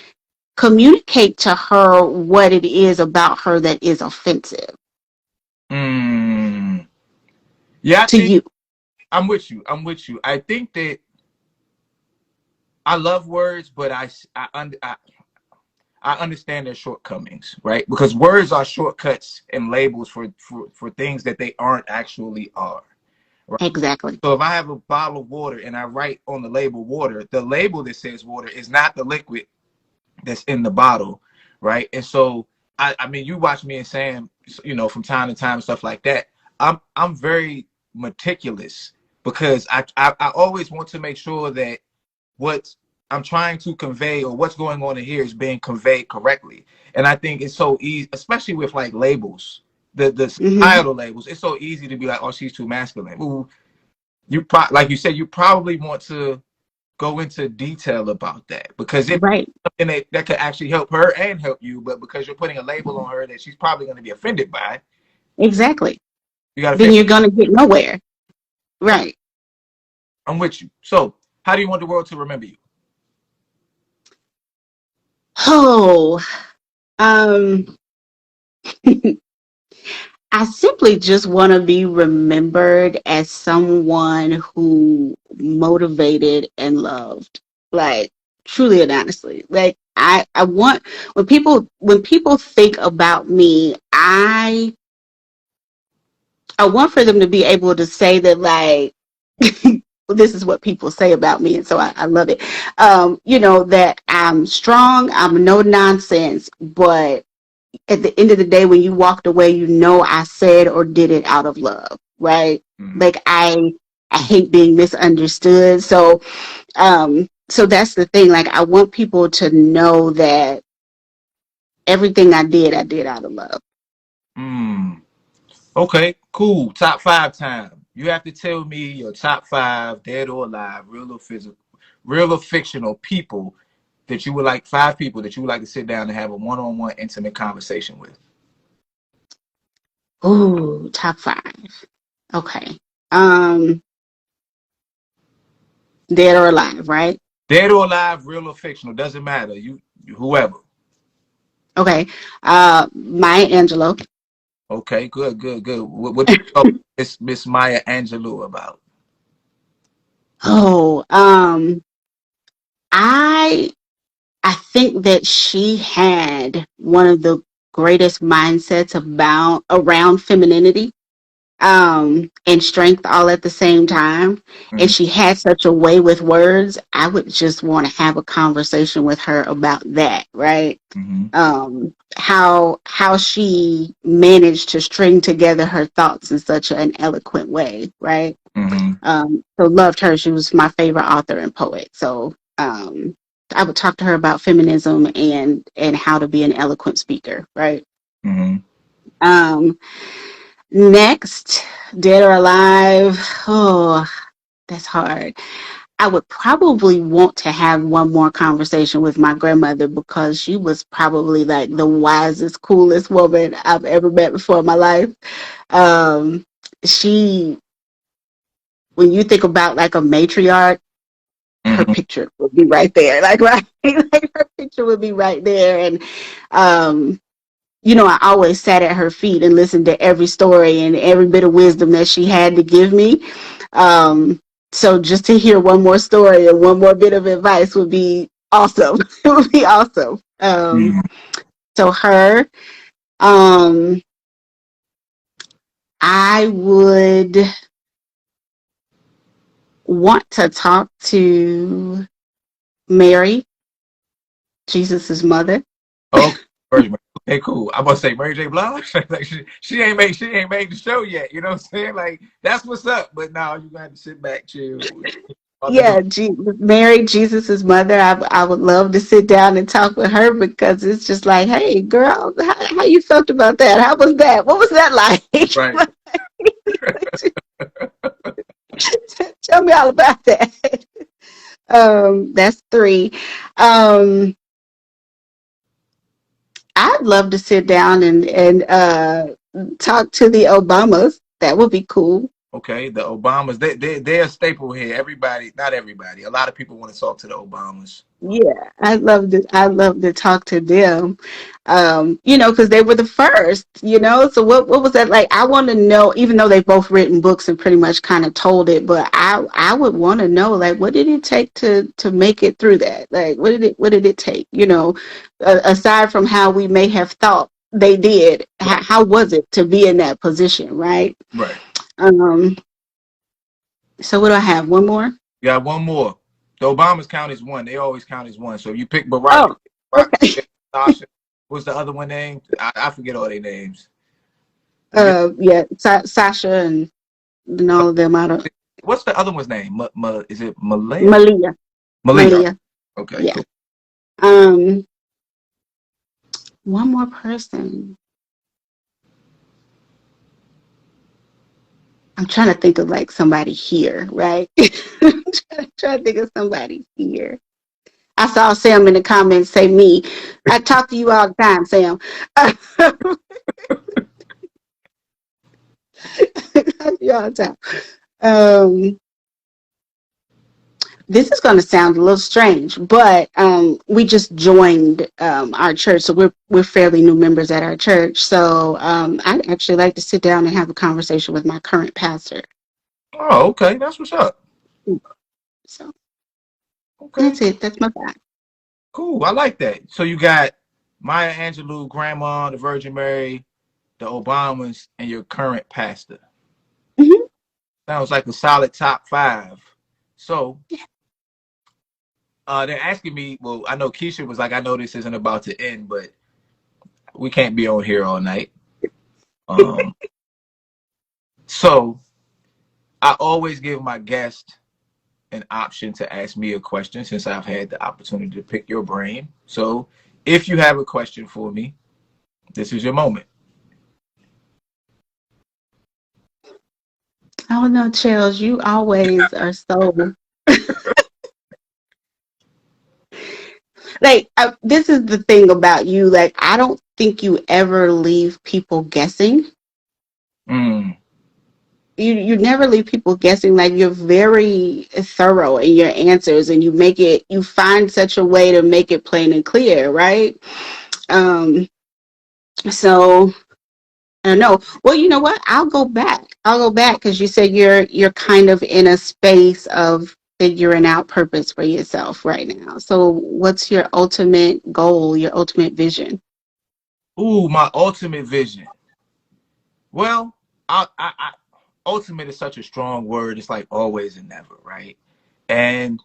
communicate to her what it is about her that is offensive Mm. Yeah, I to think you. I'm with you. I think that I love words, but I understand their shortcomings, right? Because words are shortcuts and labels for things that they aren't actually are. Exactly. So if I have a bottle of water and I write on the label water, the label that says water is not the liquid that's in the bottle, right? And so I mean, you watch me and Sam, from time to time, stuff like that. I'm very meticulous because I always want to make sure that what I'm trying to convey or what's going on in here is being conveyed correctly. And I think it's so easy, especially with like labels, the Hmm. societal labels. It's so easy to be like, oh, she's too masculine. Ooh, like you said, you probably want to go into detail about that because it Right. something that could actually help her and help you, but because you're putting a label on her that she's probably going to be offended by, Exactly. you got to Then figure. you're gonna get nowhere. Right. I'm with you. So, how do you want the world to remember you? Oh, um, I simply just want to be remembered as someone who motivated and loved. Like truly and honestly. Like I want when people think about me, I want for them to be able to say that like well, this is what people say about me, and so I love it. That I'm strong, I'm no nonsense, but at the end of the day, when you walked away, I said or did it out of love, right? Mm-hmm. Like I hate being misunderstood. So that's the thing. Like I want people to know that everything I did out of love. Mm. Okay, cool. Top five time. You have to tell me your top five, dead or alive, real or physical, real or fictional people that you would like. Five people that you would like to sit down and have a one-on-one intimate conversation with. Ooh, top five. Okay. Um, Dead or alive, right? Dead or alive, real or fictional, doesn't matter. Whoever. Okay. Maya Angelou. Okay, good, good, good. What you talk Miss Maya Angelou about? Oh, I I think that she had one of the greatest mindsets about around femininity and strength all at the same time. And Mm-hmm, she had such a way with words. I would just want to have a conversation with her about that, right? mm-hmm, How she managed to string together her thoughts in such an eloquent way, right? mm-hmm, So loved her. She was my favorite author and poet. So I would talk to her about feminism and how to be an eloquent speaker, right? mm-hmm. Um, Next, dead or alive. Oh, that's hard. I would probably want to have one more conversation with my grandmother because she was probably like the wisest, coolest woman I've ever met before in my life. Um, she, when you think about like a matriarch, her Mm-hmm. picture would be right there. Like right, like her picture would be right there. And um, I always sat at her feet and listened to every story and every bit of wisdom that she had to give me. Um, so just to hear one more story and one more bit of advice would be awesome. It would be awesome. So her, um, I would want to talk to Mary, Jesus's mother. Okay, okay, cool. I'm gonna say Mary J. Blige. Like she ain't made the show yet. You know what I'm saying? Like that's what's up. But now you got to sit back, chill. Think Yeah, Mary, Jesus's mother. I would love to sit down and talk with her because it's just like, hey, girl, how you felt about that? How was that? What was that like? right. Tell me all about that. That's three. Um, I'd love to sit down and talk to the Obamas. That would be cool. Okay, the Obamas, they're a staple here. Everybody, not everybody. A lot of people want to talk to the Obamas. Yeah, I love to talk to them. Because they were the first, So what was that like? I want to know, even though they've both written books and pretty much kind of told it, but I would want to know like what did it take to make it through that? Like what did it take? Aside from how we may have thought they did, how was it to be in that position, right? Right. Um, So what do I have? One more? You got one more. The Obamas count as one. They always count as one. So if you pick Barack, Oh, Barack, okay. Tasha, what's the other one named? I forget all their names. You get Yeah, Sasha and all of them out of what's the other one's name? Is it Malaya? Malia. Malia. Malia. Okay, Yeah. cool. Um, one more person. I'm trying to think of like somebody here, right? trying to think of somebody here. I saw Sam in the comments say me. I talk to you all the time, Sam. Talk to you all the time. Um, this is going to sound a little strange, but we just joined our church, so we're fairly new members at our church. So I'd actually like to sit down and have a conversation with my current pastor. Oh, okay. That's what's up. So Okay, that's it. That's my fact. cool. I like that. So you got Maya Angelou, Grandma, the Virgin Mary, the Obamas, and your current pastor. Hmm. Sounds like a solid top five. So they're asking me, well, I know Keisha was like, I know this isn't about to end, but we can't be on here all night. Um, so I always give my guest an option to ask me a question since I've had the opportunity to pick your brain. So if you have a question for me, this is your moment. Oh no, Charles, you always are so like this is the thing about you. Like I don't think you ever leave people guessing. Mm. You never leave people guessing. Like you're very thorough in your answers, and you find such a way to make it plain and clear, right? Um, so I don't know. Well, you know what? I'll go back. I'll go back because you said you're kind of in a space of figuring out purpose for yourself right now. So what's your ultimate goal, your ultimate vision? Ooh, my ultimate vision. Well, ultimate is such a strong word. It's like always and never, right? And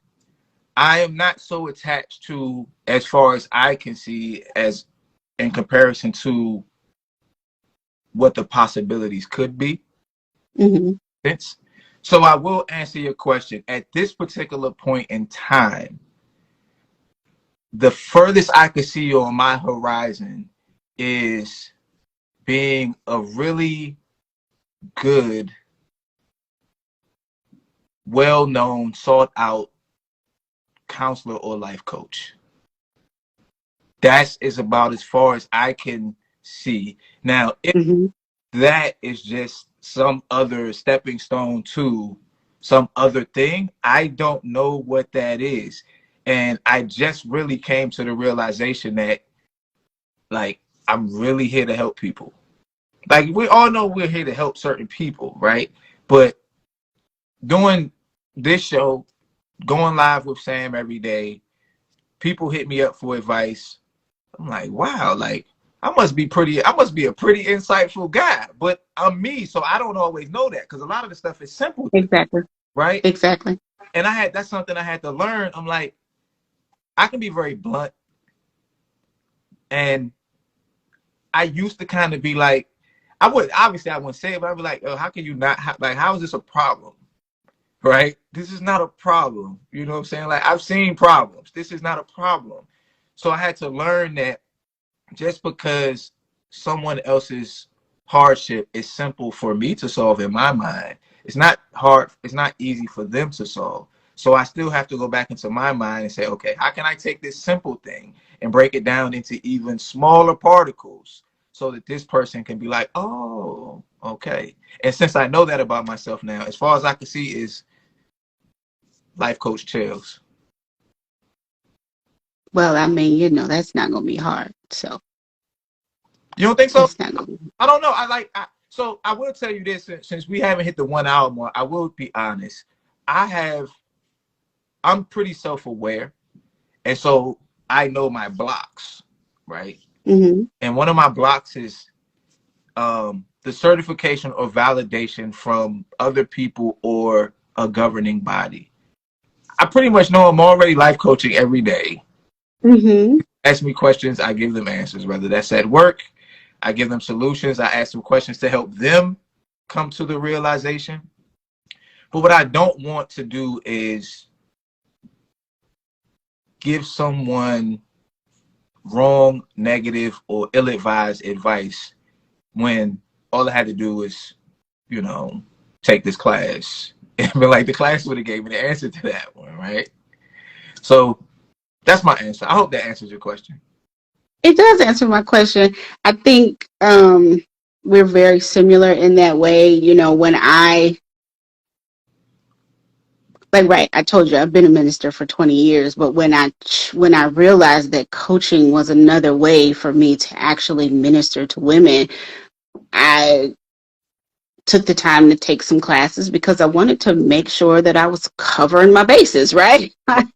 I am not so attached to, as far as I can see, as in comparison to what the possibilities could be. Hmm. It's, so I will answer your question. At this particular point in time, the furthest I could see on my horizon is being a really good, well-known, sought-out counselor or life coach. That is about as far as I can see. Now, if Hmm. that is just some other stepping stone to some other thing, I don't know what that is. And I just really came to the realization that, like, I'm really here to help people. Like, we all know we're here to help certain people, right? But doing this show, going live with Sam every day, people hit me up for advice. I'm like, wow, like I must be a pretty insightful guy, but I'm me, so I don't always know that because a lot of the stuff is simple to me, Exactly. right? Exactly. And that's something I had to learn. I'm like, I can be very blunt, and I used to kind of be like, I wouldn't say it, but I'd be like, oh, how can you not like, how is this a problem? Right? This is not a problem. You know what I'm saying? Like, I've seen problems. This is not a problem. So I had to learn that just because someone else's hardship is simple for me to solve in my mind, it's not hard, it's not easy for them to solve. So I still have to go back into my mind and say, okay, how can I take this simple thing and break it down into even smaller particles so that this person can be like, oh, okay. And since I know that about myself now, as far as I can see is life coach Chills. Well, I mean, that's not gonna be hard. So You don't think so? that's not gonna be I don't know. So I will tell you this, since we haven't hit the 1 hour mark, I will be honest. I have, I'm pretty self-aware. And so I know my blocks, right? hmm. And one of my blocks is the certification or validation from other people or a governing body. I pretty much know I'm already life coaching every day. Mm-hmm. Ask me questions, I give them answers. Whether that's at work, I give them solutions. I ask them questions to help them come to the realization. But what I don't want to do is give someone wrong, negative, or ill-advised advice when all I had to do was, you know, take this class. But like the class would have gave me the answer to that one, right? So that's my answer. I hope that answers your question. It does answer my question. I think we're very similar in that way. You know, when right, I told you I've been a minister for 20 years, but when I realized that coaching was another way for me to actually minister to women, I took the time to take some classes because I wanted to make sure that I was covering my bases, right?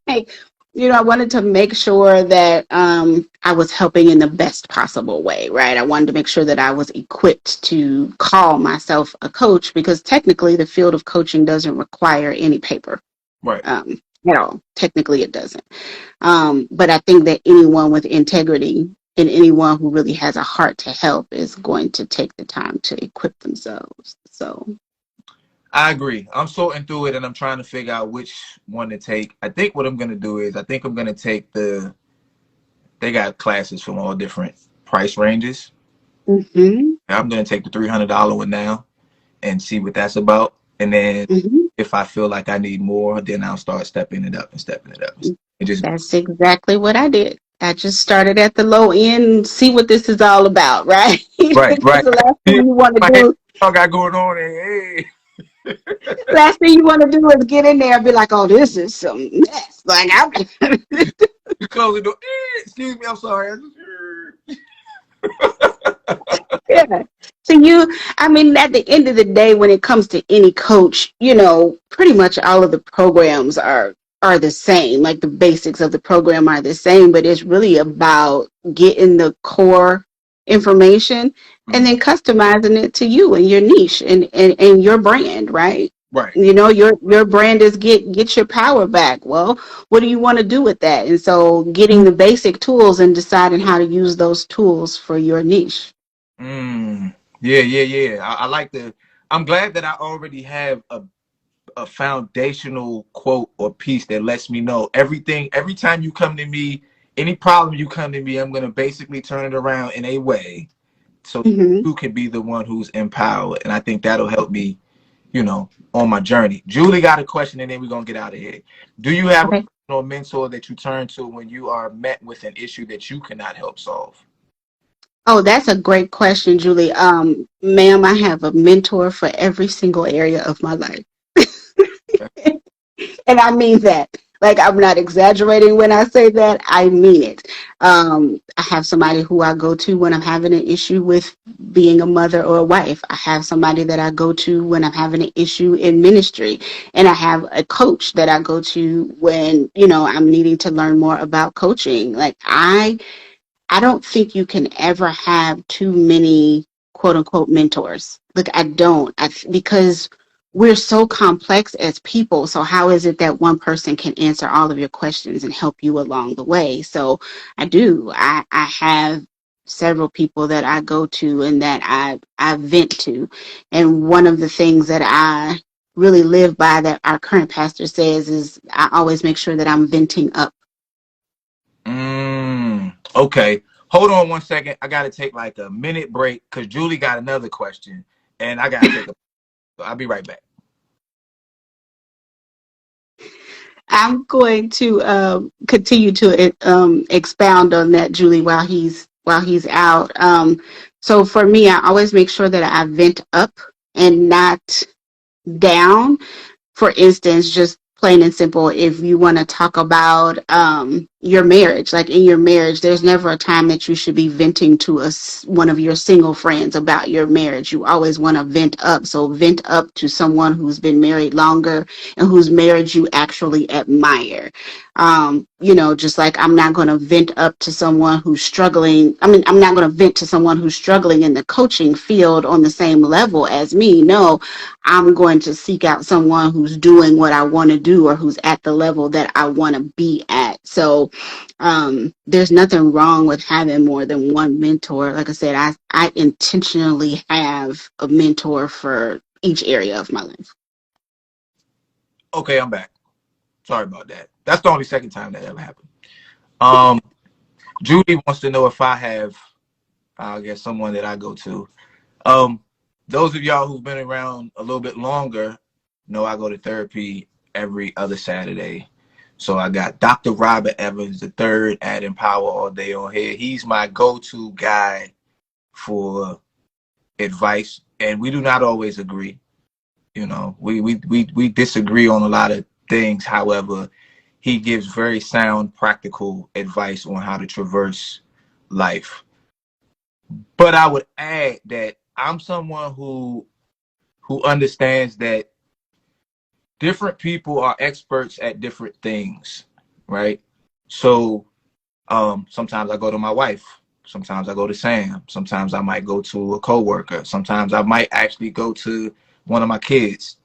Like, I wanted to make sure that I was helping in the best possible way, right? I wanted to make sure that I was equipped to call myself a coach because technically the field of coaching doesn't require any paper Right. at all. Technically, it doesn't. But I think that anyone with integrity and anyone who really has a heart to help is going to take the time to equip themselves. So, I agree. I'm sorting through it and I'm trying to figure out which one to take. I think what I'm going to do is I think I'm going to take they got classes from all different price ranges. hmm I'm going to take the $300 one now and see what that's about. And then hmm if I feel like I need more, then I'll start stepping it up and stepping it up. And just that's exactly what I did. I just started at the low end, see what this is all about, right? right, Because right. the last thing Yeah, you want to my head do, all got going on. And, hey, last thing you want to do is get in there and be like, "Oh, this is some mess." Like I'm. you close the door. Excuse me, I'm sorry. Yeah. So I mean, at the end of the day, when it comes to any coach, pretty much all of the programs are the same. Like the basics of the program are the same, but it's really about getting the core information and Mm, then customizing it to you and your niche and your brand, right? right. Your brand is get your power back. Well, what do you want to do with that? And so getting the basic tools and deciding how to use those tools for your niche. Yeah, yeah, yeah. I like I'm glad that I already have a foundational quote or piece that lets me know everything. Every time you come to me, any problem you come to me, I'm going to basically turn it around in a way so Mhm. you can be the one who's empowered. And I think that'll help me, on my journey. Julie got a question and then we're going to get out of here. Do you have Okay. a mentor that you turn to when you are met with an issue that you cannot help solve? Oh, that's a great question, Julie. Ma'am, I have a mentor for every single area of my life. And I mean that. Like, I'm not exaggerating when I say that. I mean it. I have somebody who I go to when I'm having an issue with being a mother or a wife. I have somebody that I go to when I'm having an issue in ministry. And I have a coach that I go to when, I'm needing to learn more about coaching. Like, I don't think you can ever have too many quote unquote mentors. Look, I don't. Because we're so complex as people. So how is it that one person can answer all of your questions and help you along the way? So I do. I have several people that I go to and that I vent to. And one of the things that I really live by that our current pastor says is I always make sure that I'm venting up. Okay. Hold on one second. I got to take like a minute break because Julie got another question and I got to take a. So I'll be right back. I'm going to continue to expound on that, Julie, while he's out. So for me, I always make sure that I vent up and not down. For instance, just plain and simple, if you want to talk about your marriage. Like in your marriage, there's never a time that you should be venting to one of your single friends about your marriage. You always want to vent up. So vent up to someone who's been married longer and whose marriage you actually admire. Just like I'm not going to vent up to someone who's struggling. I mean, I'm not going to vent to someone who's struggling in the coaching field on the same level as me. No, I'm going to seek out someone who's doing what I want to do or who's at the level that I want to be at. So there's nothing wrong with having more than one mentor. Like I said, I intentionally have a mentor for each area of my life. Okay, I'm back. Sorry about that. That's the only second time that ever happened. Um, Judy wants to know if I have, I guess, someone that I go to. Um, those of y'all who've been around a little bit longer know I go to therapy every other Saturday. So I got Dr. Robert Evans the third at Empower All Day on here. He's my go-to guy for advice, and we do not always agree. You know, we disagree on a lot of things. However, he gives very sound, practical advice on how to traverse life. But I would add that I'm someone who understands that different people are experts at different things, right? So sometimes I go to my wife. Sometimes I go to Sam. Sometimes I might go to a coworker. Sometimes I might actually go to one of my kids.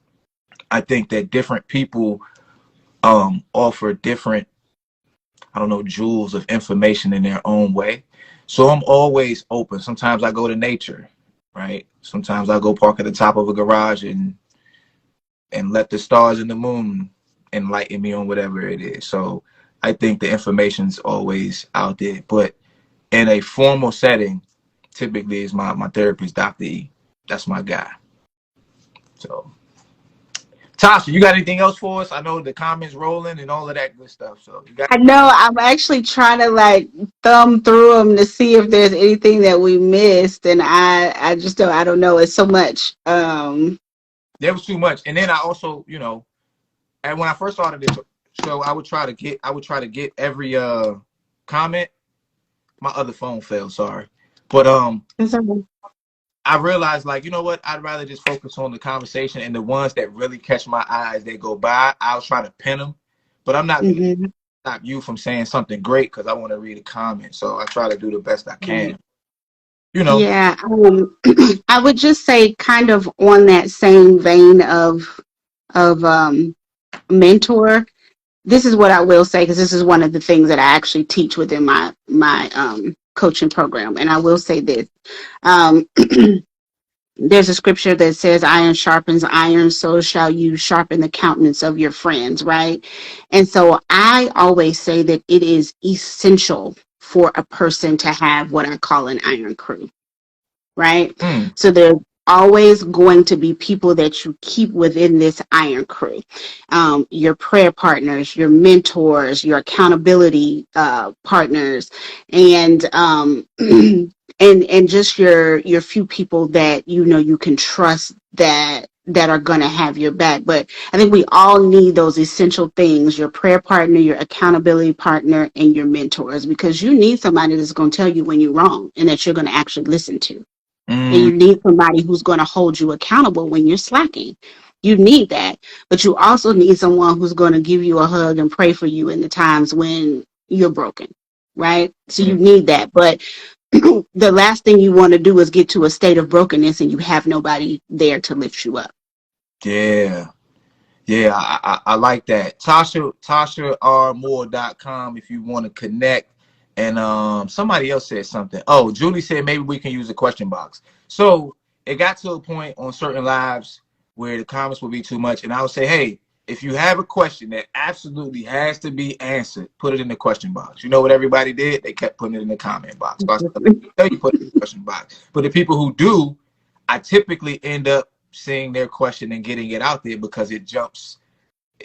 I think that different people offer different, I don't know, jewels of information in their own way. So I'm always open. Sometimes I go to nature, right? Sometimes I go park at the top of a garage and let the stars and the moon enlighten me on whatever it is. So I think the information's always out there. But in a formal setting, typically is my therapist, Dr. E. That's my guy. So Tasha, you got anything else for us? I know the comments rolling and all of that good stuff. So you got I know I'm actually trying to like thumb through them to see if there's anything that we missed, and I just don't. I don't know. It's so much. there was too much. And then I also, and when I first started this show, I would try to get every comment. My other phone fell, sorry. But I realized, like, you know what? I'd rather just focus on the conversation, and the ones that really catch my eye as they go by, I'll try to pin them. But I'm not going to Mhm. stop you from saying something great because I want to read a comment. So I try to do the best I can. You know. Yeah, I would just say kind of on that same vein of mentor. This is what I will say because this is one of the things that I actually teach within my coaching program, and I will say this. Um, there's a scripture that says, "Iron sharpens iron, so shall you sharpen the countenance of your friends." Right, and so I always say that it is essential for a person to have what I call an iron crew, right? Mm, So there's always going to be people that you keep within this iron crew, your prayer partners, your mentors, your accountability partners, and and just your few people that you can trust that are going to have your back. But I think we all need those essential things: your prayer partner, your accountability partner, and your mentors, because you need somebody that's going to tell you when you're wrong and that you're going to actually listen to. And mm, you need somebody who's going to hold you accountable when you're slacking. You need that. But you also need someone who's going to give you a hug and pray for you in the times when you're broken, right? So you mm. need that. But the last thing you want to do is get to a state of brokenness and you have nobody there to lift you up. Yeah. Yeah, I like that. TashaRMoore.com if you want to connect. And somebody else said something. Oh, Julie said maybe we can use a question box. So it got to a point on certain lives where the comments would be too much. And I would say, hey, if you have a question that absolutely has to be answered, put it in the question box. You know what everybody did? They kept putting it in the comment box. So I said, "Okay, you put it in the question box." But the people who do, I typically end up seeing their question and getting it out there because it jumps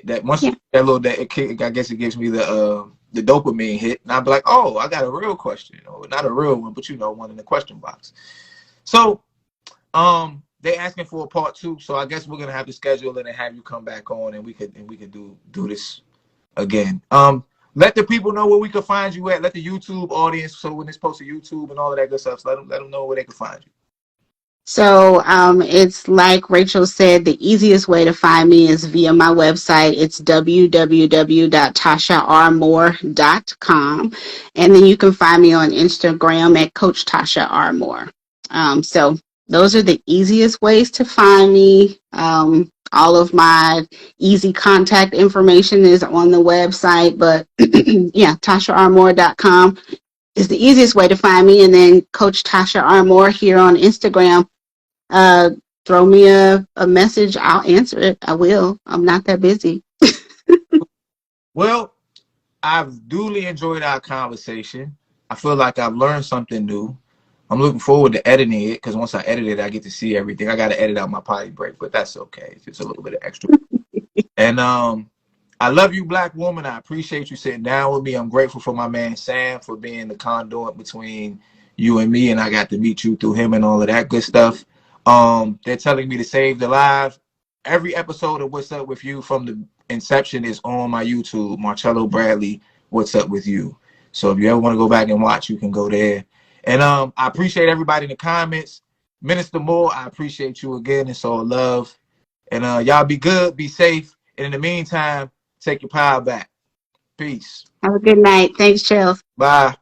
that once you Yeah. get that little that it kick, I guess it gives me the dopamine hit, and I'm like, oh, I got a real question, or not a real one, but one in the question box. So they asking for a part two, so I guess we're gonna have to schedule it and have you come back on, and we could do this again. Let the people know where we can find you at. Let the YouTube audience, so when it's posted to YouTube and all of that good stuff, so let them know where they can find you. So it's like Rachel said, the easiest way to find me is via my website. It's www.tasharmoore.com. And then you can find me on Instagram at Coach Tasha R. Moore. So those are the easiest ways to find me. All of my easy contact information is on the website. But yeah, tasharmoore.com is the easiest way to find me. And then Coach Tasha R. Moore here on Instagram. uh, Throw me a message. I'll answer it. I will. I'm not that busy. Well, I've duly enjoyed our conversation. I feel like I've learned something new. I'm looking forward to editing it because once I edit it, I get to see everything. I got to edit out my potty break, but that's okay. It's just a little bit of extra. And I love you, Black woman. I appreciate you sitting down with me. I'm grateful for my man Sam for being the conduit between you and me, and I got to meet you through him and all of that good stuff. They're telling me to save the live. Every episode of What's Up With You from the inception is on my YouTube, Marcello Bradley, What's Up With You. So if you ever want to go back and watch, you can go there. And I appreciate everybody in the comments. Minister Moore, I appreciate you again. It's all love. And y'all be good, be safe. And in the meantime, take your power back. Peace. Have a good night. Thanks, Chels. Bye.